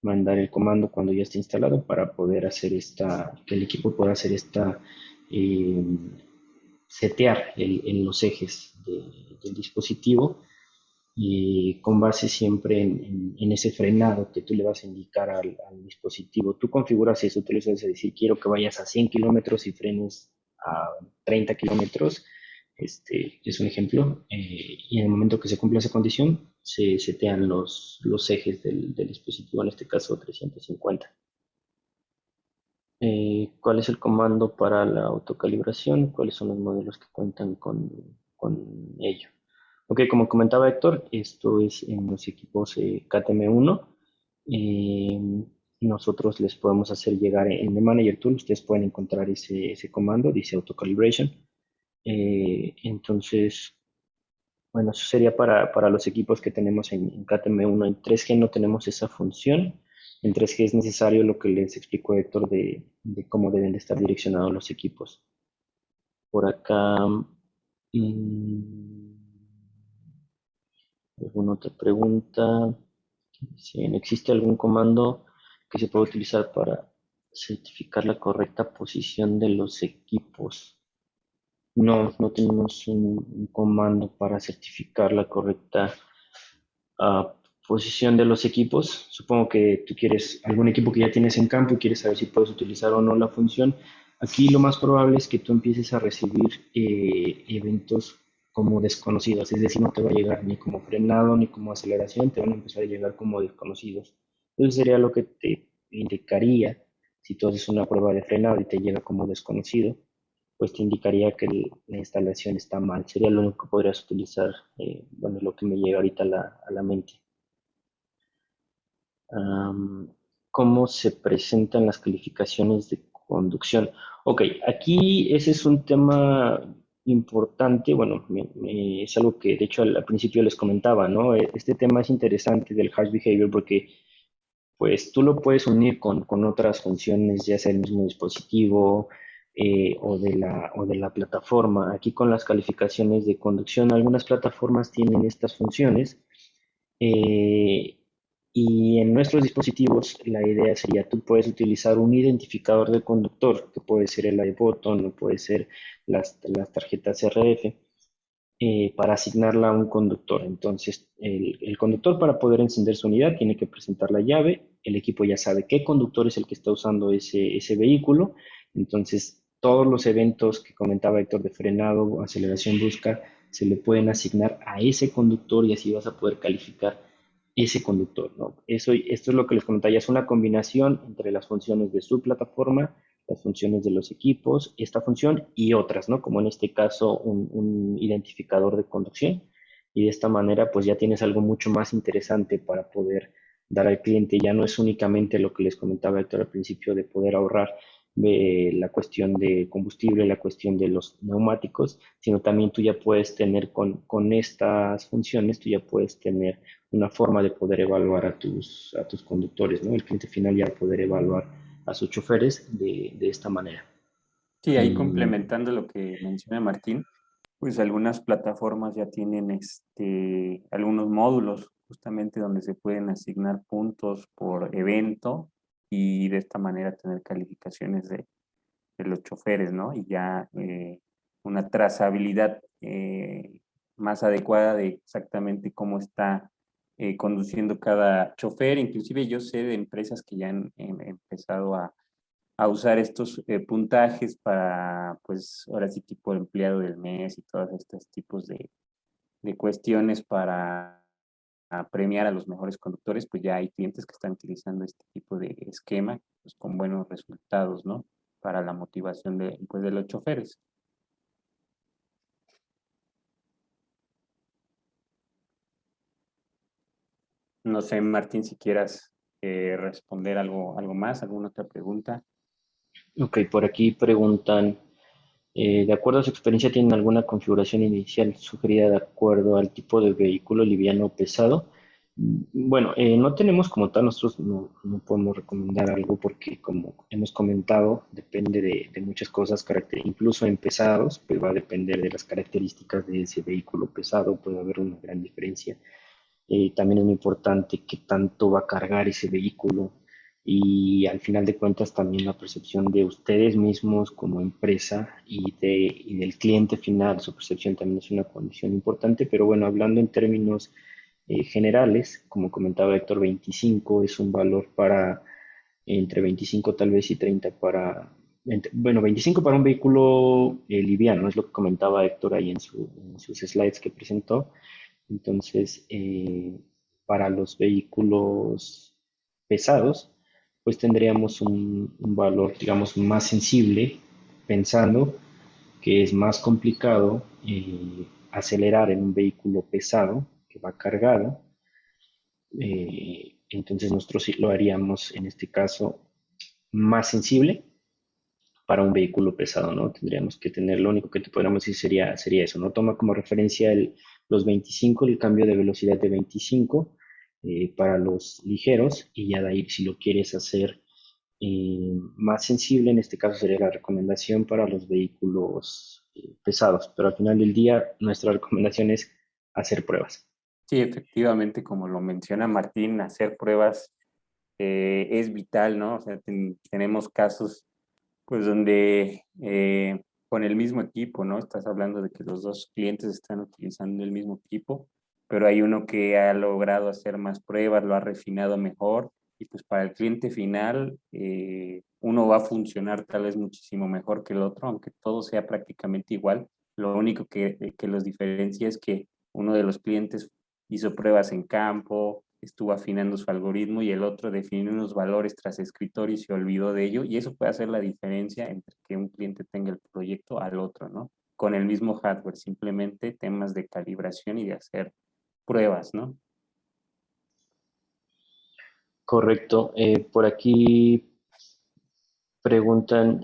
mandar el comando cuando ya esté instalado para poder hacer que el equipo pueda hacer eh, setear en los ejes del dispositivo y con base siempre en ese frenado que tú le vas a indicar al dispositivo. Tú configuras eso, tú le vas a decir, quiero que vayas a 100 kilómetros y frenes a 30 kilómetros. Es un ejemplo. Y en el momento que se cumpla esa condición, se setean los ejes del dispositivo, en este caso 350. ¿Cuál es el comando para la autocalibración? ¿Cuáles son los modelos que cuentan con ello? Ok, como comentaba Héctor, esto es en los equipos KTM1. Eh, Nosotros les podemos hacer llegar en el Manager Tool, ustedes pueden encontrar ese comando, dice Autocalibration. Entonces, bueno, eso sería para los equipos que tenemos en KTM1. En 3G no tenemos esa función. En 3G es necesario lo que les explicó Héctor de cómo deben de estar direccionados los equipos. Por acá, mm, ¿alguna otra pregunta? Si existe algún comando que se pueda utilizar para certificar la correcta posición de los equipos. No, no tenemos un comando para certificar la correcta posición de los equipos. Supongo que tú quieres algún equipo que ya tienes en campo y quieres saber si puedes utilizar o no la función. Aquí lo más probable es que tú empieces a recibir eventos como desconocidos, es decir, no te va a llegar ni como frenado ni como aceleración, te van a empezar a llegar como desconocidos. Entonces sería lo que te indicaría, si tú haces una prueba de frenado y te llega como desconocido, pues te indicaría que la instalación está mal. Sería lo único que podrías utilizar, bueno, lo que me llega ahorita a la mente. ¿Cómo se presentan las calificaciones de conducción? Ok, aquí ese es un tema importante, bueno, es algo que de hecho al principio les comentaba, ¿no? Este tema es interesante del Harsh Behavior porque pues tú lo puedes unir con otras funciones, ya sea el mismo dispositivo o de la plataforma. Aquí con las calificaciones de conducción, algunas plataformas tienen estas funciones. eh, y en nuestros dispositivos la idea sería, tú puedes utilizar un identificador de conductor, que puede ser el iButton o puede ser las tarjetas RF, para asignarla a un conductor. Entonces, el conductor para poder encender su unidad tiene que presentar la llave, el equipo ya sabe qué conductor es el que está usando ese vehículo, entonces todos los eventos que comentaba Héctor de frenado, aceleración brusca, se le pueden asignar a ese conductor y así vas a poder calificar ese conductor, ¿no? Esto es lo que les comentaba, ya es una combinación entre las funciones de su plataforma, las funciones de los equipos, esta función y otras, ¿no? Como en este caso un identificador de conducción. Y de esta manera, pues ya tienes algo mucho más interesante para poder dar al cliente. Ya no es únicamente lo que les comentaba Héctor al principio de poder ahorrar la cuestión de combustible, la cuestión de los neumáticos, sino también tú ya puedes tener con estas funciones, tú ya puedes tener una forma de poder evaluar a tus conductores, ¿no? El cliente final ya poder evaluar a sus choferes de esta manera. Sí, ahí Mm, complementando lo que menciona Martín, pues algunas plataformas ya tienen algunos módulos justamente donde se pueden asignar puntos por evento y de esta manera tener calificaciones de los choferes, ¿no? Y ya una trazabilidad más adecuada de exactamente cómo está conduciendo cada chofer. Inclusive yo sé de empresas que ya han empezado a usar estos puntajes para, pues, ahora sí, tipo empleado del mes y todos estos tipos de cuestiones para premiar a los mejores conductores. Pues ya hay clientes que están utilizando este tipo de esquema, pues, con buenos resultados, ¿no? Para la motivación de, pues, de los choferes. No sé, Martín, si quieras responder algo más, alguna otra pregunta. Ok, por aquí preguntan, de acuerdo a su experiencia, ¿tienen alguna configuración inicial sugerida de acuerdo al tipo de vehículo liviano o pesado? Bueno, no tenemos como tal, nosotros no podemos recomendar algo porque como hemos comentado, depende de muchas cosas, incluso en pesados, pues va a depender de las características de ese vehículo pesado, puede haber una gran diferencia. También es muy importante qué tanto va a cargar ese vehículo y al final de cuentas también la percepción de ustedes mismos como empresa y del cliente final, su percepción también es una condición importante, pero bueno, hablando en términos generales, como comentaba Héctor, 25 es un valor para entre 25 tal vez y 30 bueno, 25 para un vehículo liviano, es lo que comentaba Héctor ahí en sus slides que presentó. Entonces, para los vehículos pesados, pues tendríamos un valor, digamos, más sensible, pensando que es más complicado acelerar en un vehículo pesado que va cargado. Entonces, nosotros sí lo haríamos en este caso más sensible para un vehículo pesado, ¿no? Tendríamos que tener, lo único que te podríamos decir sería eso, ¿no? Toma como referencia los 25, el cambio de velocidad de 25 para los ligeros y ya de ahí si lo quieres hacer más sensible, en este caso sería la recomendación para los vehículos pesados, pero al final del día nuestra recomendación es hacer pruebas. Sí, efectivamente, como lo menciona Martín, hacer pruebas es vital, ¿no? O sea, tenemos casos, pues, donde con el mismo equipo, ¿no? Estás hablando de que los dos clientes están utilizando el mismo equipo, pero hay uno que ha logrado hacer más pruebas, lo ha refinado mejor, y pues para el cliente final, uno va a funcionar tal vez muchísimo mejor que el otro, aunque todo sea prácticamente igual. Lo único que los diferencia es que uno de los clientes hizo pruebas en campo, estuvo afinando su algoritmo y el otro definió unos valores tras escritorio y se olvidó de ello. Y eso puede hacer la diferencia entre que un cliente tenga el proyecto al otro, ¿no? Con el mismo hardware, simplemente temas de calibración y de hacer pruebas, ¿no? Correcto. Por aquí preguntan,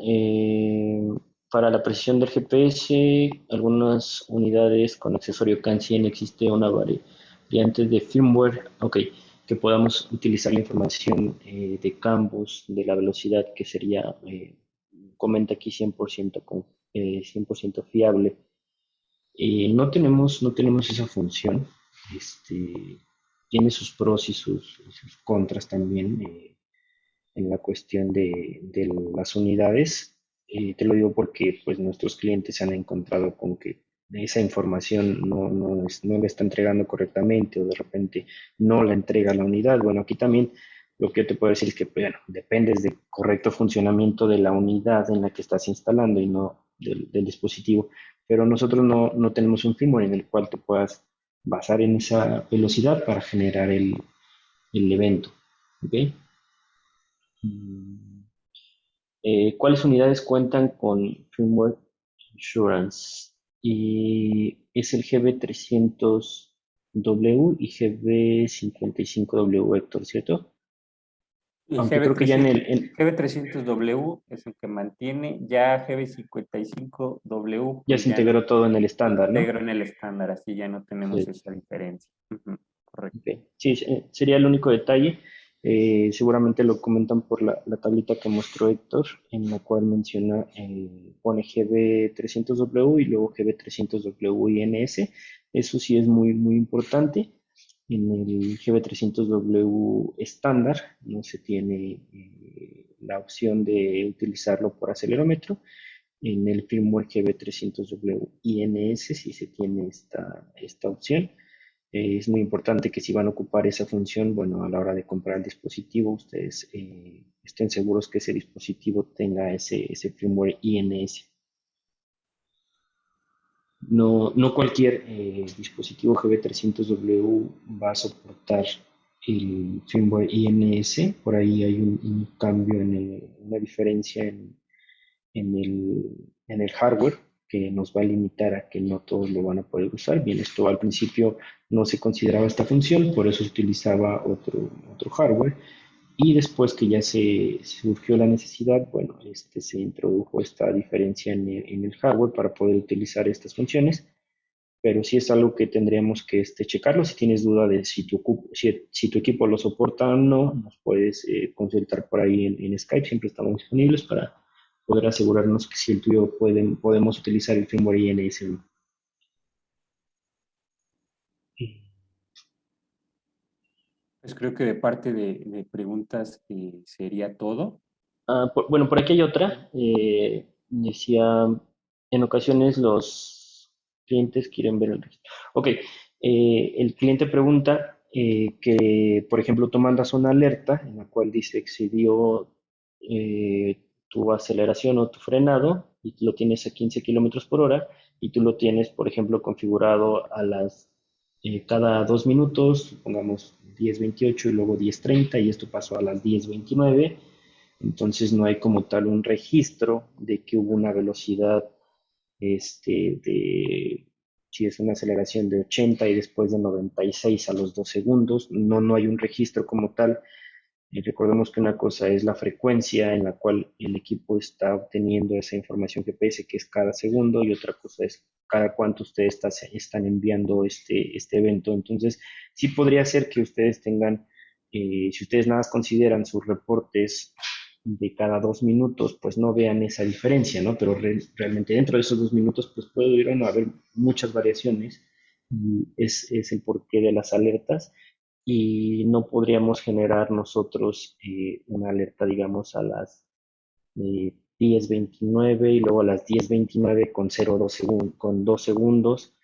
para la precisión del GPS, algunas unidades con accesorio CAN 100 existe una variante de firmware, ok, que podamos utilizar la información de Canvas, de la velocidad que sería, comenta aquí 100%, 100% fiable. No tenemos esa función. Este, tiene sus pros y sus contras también. En la cuestión de las unidades. Te lo digo porque pues, nuestros clientes se han encontrado con que esa información no la está entregando correctamente o de repente no la entrega la unidad. Bueno, aquí también lo que yo te puedo decir es que bueno, dependes del correcto funcionamiento de la unidad en la que estás instalando y no del dispositivo, pero nosotros no tenemos un firmware en el cual te puedas basar en esa velocidad para generar el evento. ¿Ok? Mm, ¿Cuáles unidades cuentan con firmware insurance? Y es el GB300W y GB55W, Héctor, ¿cierto? El Aunque creo que ya en GB300, el, GB300W es el que mantiene, ya GB55W ya pues se ya no integró todo en el estándar, ¿no? integro en el estándar, así ya no tenemos Sí. esa diferencia. Ujú, correcto. Ok. Sí, sería el único detalle. Seguramente lo comentan por la tablita que mostró Héctor, en la cual menciona, pone GB300W y luego GB300W INS. Eso sí es muy, muy importante. En el GB300W estándar no se tiene la opción de utilizarlo por acelerómetro. En el firmware GB300W INS sí se tiene esta opción. Es muy importante que si van a ocupar esa función, bueno, a la hora de comprar el dispositivo, ustedes estén seguros que ese dispositivo tenga ese firmware INS. No cualquier dispositivo GB300W va a soportar el firmware INS. Por ahí hay un cambio una diferencia en el hardware que nos va a limitar a que no todos lo van a poder usar. Bien, esto al principio no se consideraba esta función, por eso se utilizaba otro hardware. Y después que ya se surgió la necesidad, bueno, se introdujo esta diferencia en el hardware para poder utilizar estas funciones, pero sí es algo que tendríamos que checarlo. Si tienes duda de si tu equipo lo soporta o no, nos puedes consultar por ahí en Skype, siempre estamos disponibles para poder asegurarnos que si el tuyo podemos utilizar el firmware INS o no. Pues creo que de parte de preguntas sería todo. Bueno, por aquí hay otra. Decía, en ocasiones los clientes quieren ver el registro. Ok, el cliente pregunta que, por ejemplo, tú mandas una alerta en la cual dice excedió tu aceleración o tu frenado y lo tienes a 15 kilómetros por hora y tú lo tienes, por ejemplo, configurado cada 2 minutos, supongamos 10:28 y luego 10:30 y esto pasó a las 10:29. Entonces no hay como tal un registro de que hubo una velocidad si es una aceleración de 80 y después de 96 a los 2 segundos, no hay un registro como tal. Y recordemos que una cosa es la frecuencia en la cual el equipo está obteniendo esa información GPS, que es cada segundo, y otra cosa es cada cuánto ustedes están enviando este evento. Entonces, sí podría ser que ustedes tengan, si ustedes nada más consideran sus reportes de cada 2 minutos, pues no vean esa diferencia, ¿no? Pero realmente dentro de esos 2 minutos, pues pudieron haber muchas variaciones y es el porqué de las alertas y no podríamos generar nosotros una alerta, digamos, a las 10:29 y luego a las 10:29 con 2 segundos,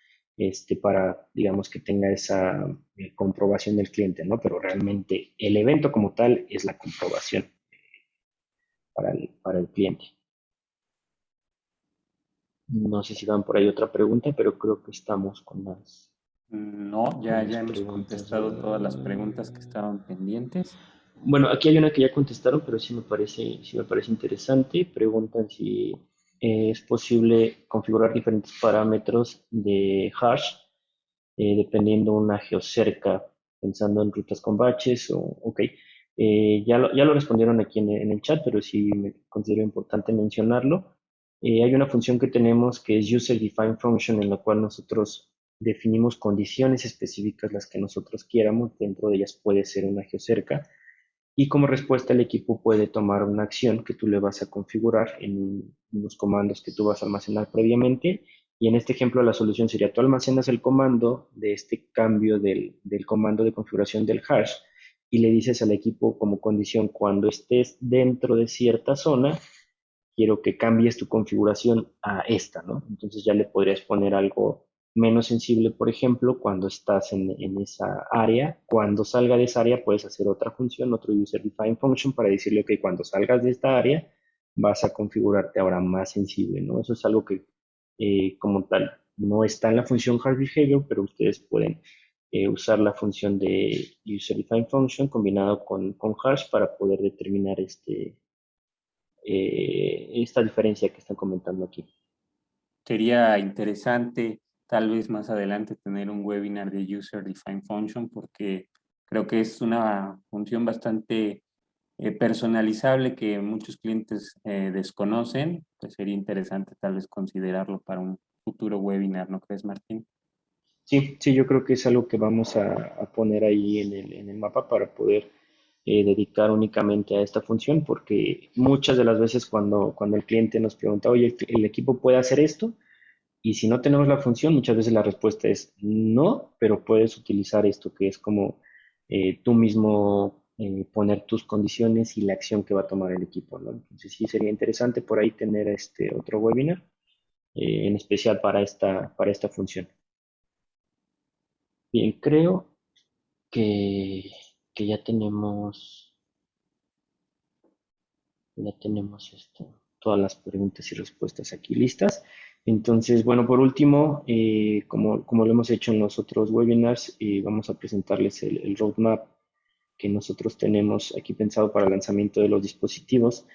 para, digamos, que tenga esa comprobación del cliente, ¿no? Pero realmente el evento como tal es la comprobación para el cliente. No sé si van por ahí otra pregunta, pero creo que estamos No, con ya las hemos preguntas, contestado todas las ¿verdad? preguntas que estaban pendientes. Bueno, aquí hay una que ya contestaron, pero sí me parece interesante. Preguntan si es posible configurar diferentes parámetros de hash dependiendo una geocerca, pensando en rutas con baches ok. Ya lo respondieron aquí en el chat, pero sí me considero importante mencionarlo. Hay una función que tenemos que es User Defined Function, en la cual nosotros definimos condiciones específicas, las que nosotros quieramos. Dentro de ellas puede ser una geocerca y como respuesta el equipo puede tomar una acción que tú le vas a configurar en los comandos que tú vas a almacenar previamente. Y en este ejemplo la solución sería tú almacenas el comando de este cambio del comando de configuración del hash y le dices al equipo como condición cuando estés dentro de cierta zona, quiero que cambies tu configuración a esta, ¿no? Entonces ya le podrías poner algo menos sensible, por ejemplo, cuando estás en esa área. Cuando salga de esa área puedes hacer otra función, otro user defined function para decirle que cuando salgas de esta área vas a configurarte ahora más sensible, ¿no? Eso es algo que como tal no está en la función hard behavior, pero ustedes pueden usar la función de user defined function combinado con hash para poder determinar esta diferencia que están comentando aquí. Sería interesante tal vez más adelante tener un webinar de User Defined Function porque creo que es una función bastante personalizable que muchos clientes desconocen. Pues sería interesante tal vez considerarlo para un futuro webinar, ¿no crees, Martín? Sí, sí, yo creo que es algo que vamos a poner ahí en el mapa para poder dedicar únicamente a esta función, porque muchas de las veces cuando el cliente nos pregunta, oye, ¿el equipo puede hacer esto? Y si no tenemos la función, muchas veces la respuesta es no, pero puedes utilizar esto que es como tú mismo poner tus condiciones y la acción que va a tomar el equipo, ¿no? Entonces sí sería interesante por ahí tener este otro webinar, en especial para esta función. Bien, creo que, que ya tenemos todas las preguntas y respuestas aquí listas. Entonces, bueno, por último, como lo hemos hecho en los otros webinars, vamos a presentarles el roadmap que nosotros tenemos aquí pensado para el lanzamiento de los dispositivos.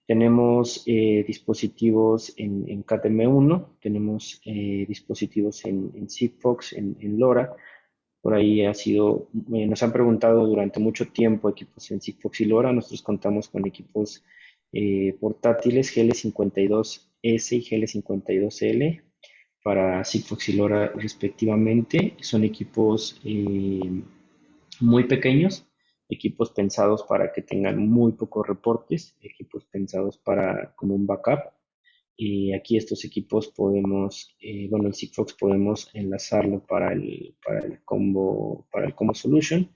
Tenemos dispositivos en KTM1, tenemos dispositivos en Sigfox, en LoRa. Por ahí nos han preguntado durante mucho tiempo equipos en Sigfox y LoRa. Nosotros contamos con equipos portátiles GL52S y GL52L para Sigfox y LoRa respectivamente. Son equipos muy pequeños, equipos pensados para que tengan muy pocos reportes, equipos pensados para como un backup. Y aquí estos equipos bueno, el Sigfox podemos enlazarlo para el combo Solution,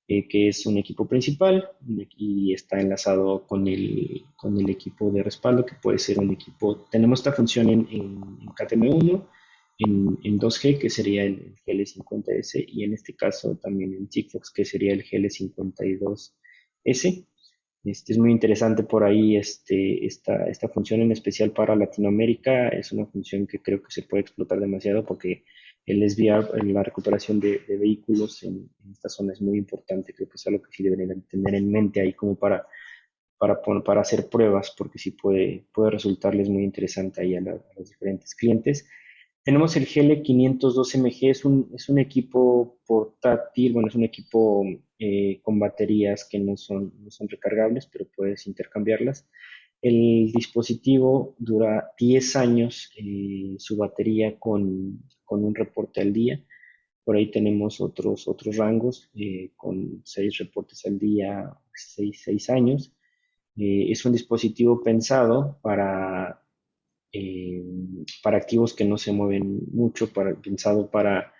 que es un equipo principal y está enlazado con el equipo de respaldo, que puede ser un equipo. Tenemos esta función en KTM1, en 2G, que sería el GL50S, y en este caso también en Sigfox, que sería el GL52S. Es muy interesante por ahí esta función en especial para Latinoamérica. Es una función que creo que se puede explotar demasiado porque el SVR, la recuperación de vehículos en esta zona es muy importante. Creo que es algo que sí deberían tener en mente ahí como para hacer pruebas, porque sí puede resultarles muy interesante ahí a los diferentes clientes. Tenemos el GL502MG, es un equipo portátil, bueno, es un equipo con baterías que no son recargables, pero puedes intercambiarlas. El dispositivo dura 10 años, su batería con un reporte al día. Por ahí tenemos otros rangos con 6 reportes al día, 6 años. Es un dispositivo pensado eh, para activos que no se mueven mucho, pensado para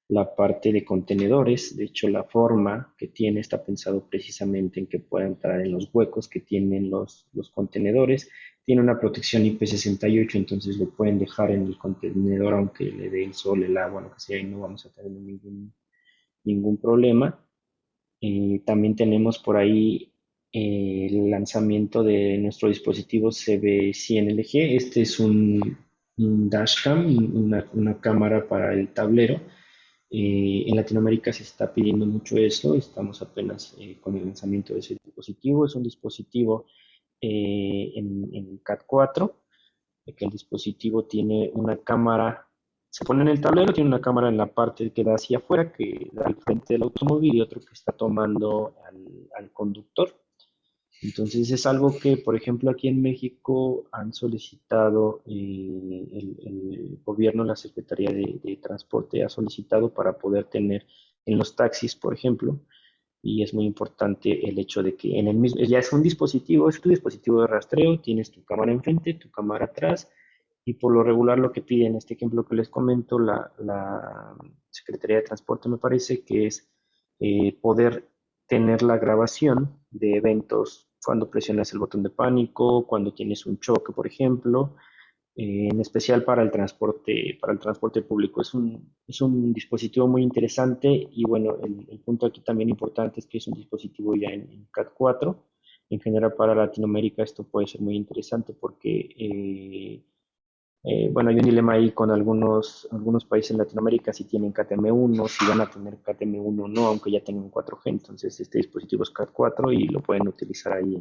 la parte de contenedores. De hecho, la forma que tiene está pensado precisamente en que pueda entrar en los huecos que tienen los contenedores. Tiene una protección IP68, entonces lo pueden dejar en el contenedor aunque le dé el sol, el agua, lo que sea, y no vamos a tener ningún problema. También tenemos por ahí el lanzamiento de nuestro dispositivo CB100LG. Este es un dashcam, una cámara para el tablero. En Latinoamérica se está pidiendo mucho eso. Estamos apenas con el lanzamiento de ese dispositivo. Es un dispositivo en Cat 4, que el dispositivo tiene una cámara, se pone en el tablero, tiene una cámara en la parte que da hacia afuera, que da al frente del automóvil, y otro que está tomando al conductor. Entonces es algo que, por ejemplo, aquí en México han solicitado, el gobierno, la Secretaría de Transporte ha solicitado para poder tener en los taxis, por ejemplo, y es muy importante el hecho de que en el mismo, ya es tu dispositivo de rastreo, tienes tu cámara enfrente, tu cámara atrás, y por lo regular lo que pide en este ejemplo que les comento la Secretaría de Transporte, me parece que es poder tener la grabación de eventos cuando presionas el botón de pánico, cuando tienes un choque, por ejemplo, en especial para el transporte público. Es un dispositivo muy interesante, y bueno, el punto aquí también importante es que es un dispositivo ya en Cat 4. En general para Latinoamérica esto puede ser muy interesante porque, bueno, hay un dilema ahí con algunos países en Latinoamérica si tienen KTM1, si van a tener KTM1 o no, aunque ya tengan 4G. Entonces este dispositivo es Cat 4 y lo pueden utilizar ahí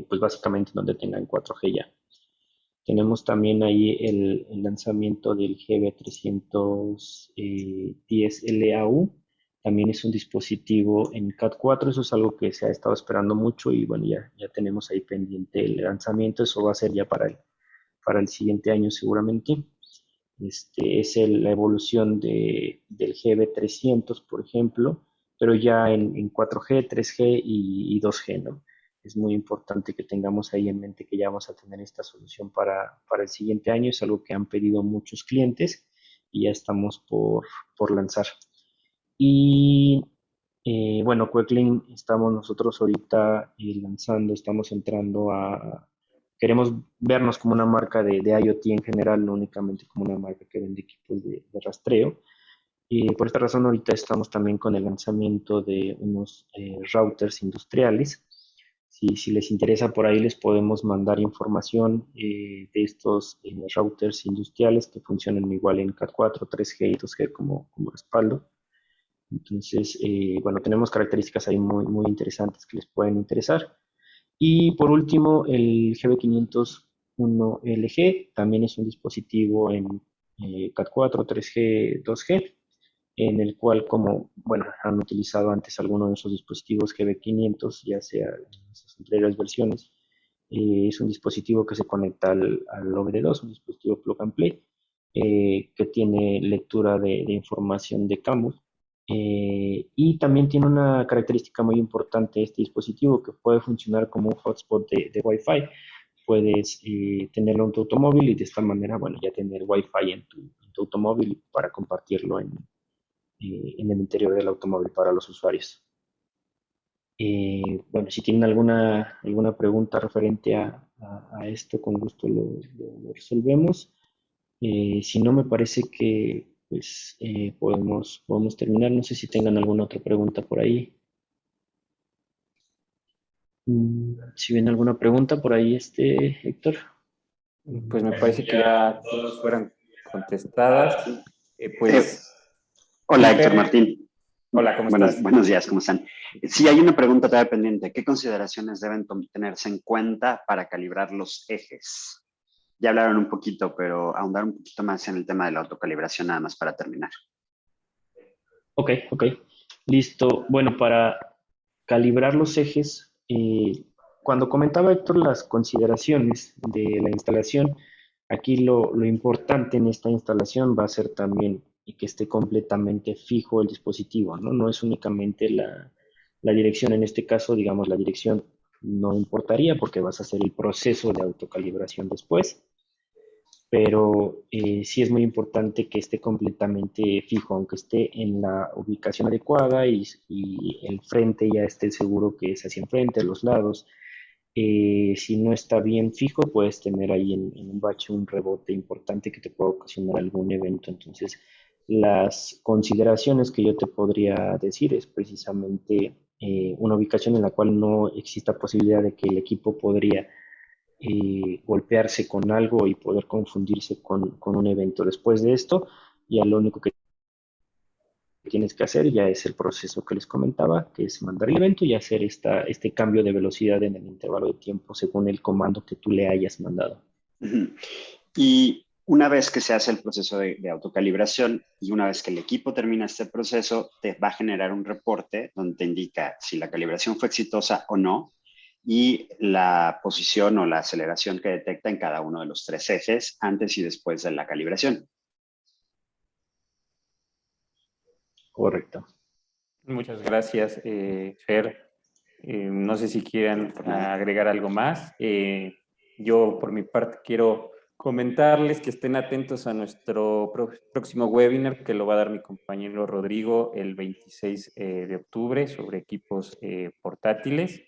pues básicamente donde tengan 4G ya. Tenemos también ahí el lanzamiento del GB310LAU. También es un dispositivo en Cat 4. Eso es algo que se ha estado esperando mucho y bueno, ya tenemos ahí pendiente el lanzamiento. Eso va a ser ya para el siguiente año seguramente. La evolución del GB300, por ejemplo, pero ya en 4G, 3G y 2G, ¿no? Es muy importante que tengamos ahí en mente que ya vamos a tener esta solución para el siguiente año. Es algo que han pedido muchos clientes y ya estamos por lanzar. Y bueno, Queclin estamos nosotros ahorita lanzando, estamos entrando queremos vernos como una marca de IoT en general, no únicamente como una marca que vende equipos de rastreo. Por esta razón, ahorita estamos también con el lanzamiento de unos routers industriales. Si les interesa, por ahí les podemos mandar información de estos routers industriales que funcionan igual en Cat4, 3G y 2G como respaldo. Entonces, bueno, tenemos características ahí muy interesantes que les pueden interesar. Y por último, el GB501LG también es un dispositivo en Cat4, 3G, 2G, en el cual, como, bueno, han utilizado antes algunos de esos dispositivos GB500, ya sea en sus anteriores versiones, es un dispositivo que se conecta al OBD2, un dispositivo plug and play, que tiene lectura de información de CAMUS. Y también tiene una característica muy importante este dispositivo que puede funcionar como un hotspot de Wi-Fi. Puedes tenerlo en tu automóvil y de esta manera, bueno, ya tener Wi-Fi en tu automóvil para compartirlo en el interior del automóvil para los usuarios. Bueno, si tienen alguna pregunta referente a esto, con gusto lo resolvemos. Si no, me parece que pues, podemos terminar. No sé si tengan alguna otra pregunta por ahí. Si viene alguna pregunta por ahí, Héctor. Pues me parece que ya todas fueron contestadas. Pues, sí, Hola, Héctor Fer. Martín. Hola, ¿cómo estás? Buenos días, ¿cómo están? Sí, hay una pregunta todavía pendiente. ¿Qué consideraciones deben tenerse en cuenta para calibrar los ejes? Ya hablaron un poquito, pero ahondar un poquito más en el tema de la autocalibración, nada más para terminar. Ok. Listo. Bueno, para calibrar los ejes, cuando comentaba Héctor las consideraciones de la instalación, aquí lo importante en esta instalación va a ser también que esté completamente fijo el dispositivo, ¿no? No es únicamente la dirección, en este caso, digamos, la dirección no importaría porque vas a hacer el proceso de autocalibración después, pero sí es muy importante que esté completamente fijo, aunque esté en la ubicación adecuada y el frente ya esté seguro que es hacia enfrente, los lados. Si no está bien fijo, puedes tener ahí en un bache un rebote importante que te puede ocasionar algún evento. Entonces, las consideraciones que yo te podría decir es precisamente una ubicación en la cual no exista posibilidad de que el equipo podría golpearse con algo y poder confundirse con un evento. Después de esto, ya lo único que tienes que hacer ya es el proceso que les comentaba, que es mandar el evento y hacer este cambio de velocidad en el intervalo de tiempo según el comando que tú le hayas mandado. Y una vez que se hace el proceso de autocalibración y una vez que el equipo termina este proceso, te va a generar un reporte donde te indica si la calibración fue exitosa o no y la posición o la aceleración que detecta en cada uno de los tres ejes antes y después de la calibración. Correcto. Muchas gracias, Fer. No sé si quieran agregar algo más. Yo, por mi parte, quiero comentarles que estén atentos a nuestro próximo webinar que lo va a dar mi compañero Rodrigo el 26 de octubre sobre equipos portátiles.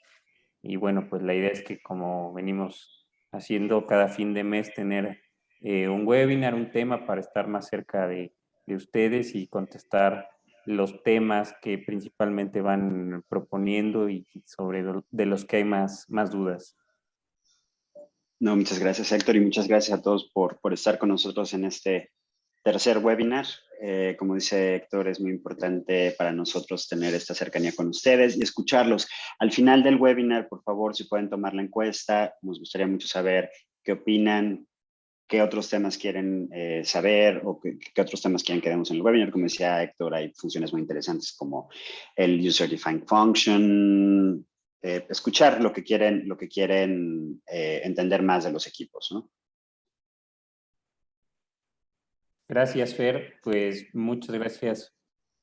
Y bueno, pues la idea es que como venimos haciendo cada fin de mes, tener un webinar, un tema para estar más cerca de ustedes y contestar los temas que principalmente van proponiendo y sobre de los que hay más dudas. No, muchas gracias, Héctor, y muchas gracias a todos por estar con nosotros en este tercer webinar. Como dice Héctor, es muy importante para nosotros tener esta cercanía con ustedes y escucharlos. Al final del webinar, por favor, si pueden tomar la encuesta, nos gustaría mucho saber qué opinan, qué otros temas quieren saber o qué otros temas quieren que demos en el webinar. Como decía Héctor, hay funciones muy interesantes como el User Defined Function, escuchar lo que quieren entender más de los equipos, ¿no? Gracias, Fer. Pues muchas gracias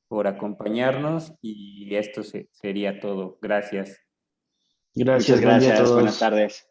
por acompañarnos y esto sería todo. Gracias. Muchas Gracias, buen día a gracias. Buenas todos. tardes.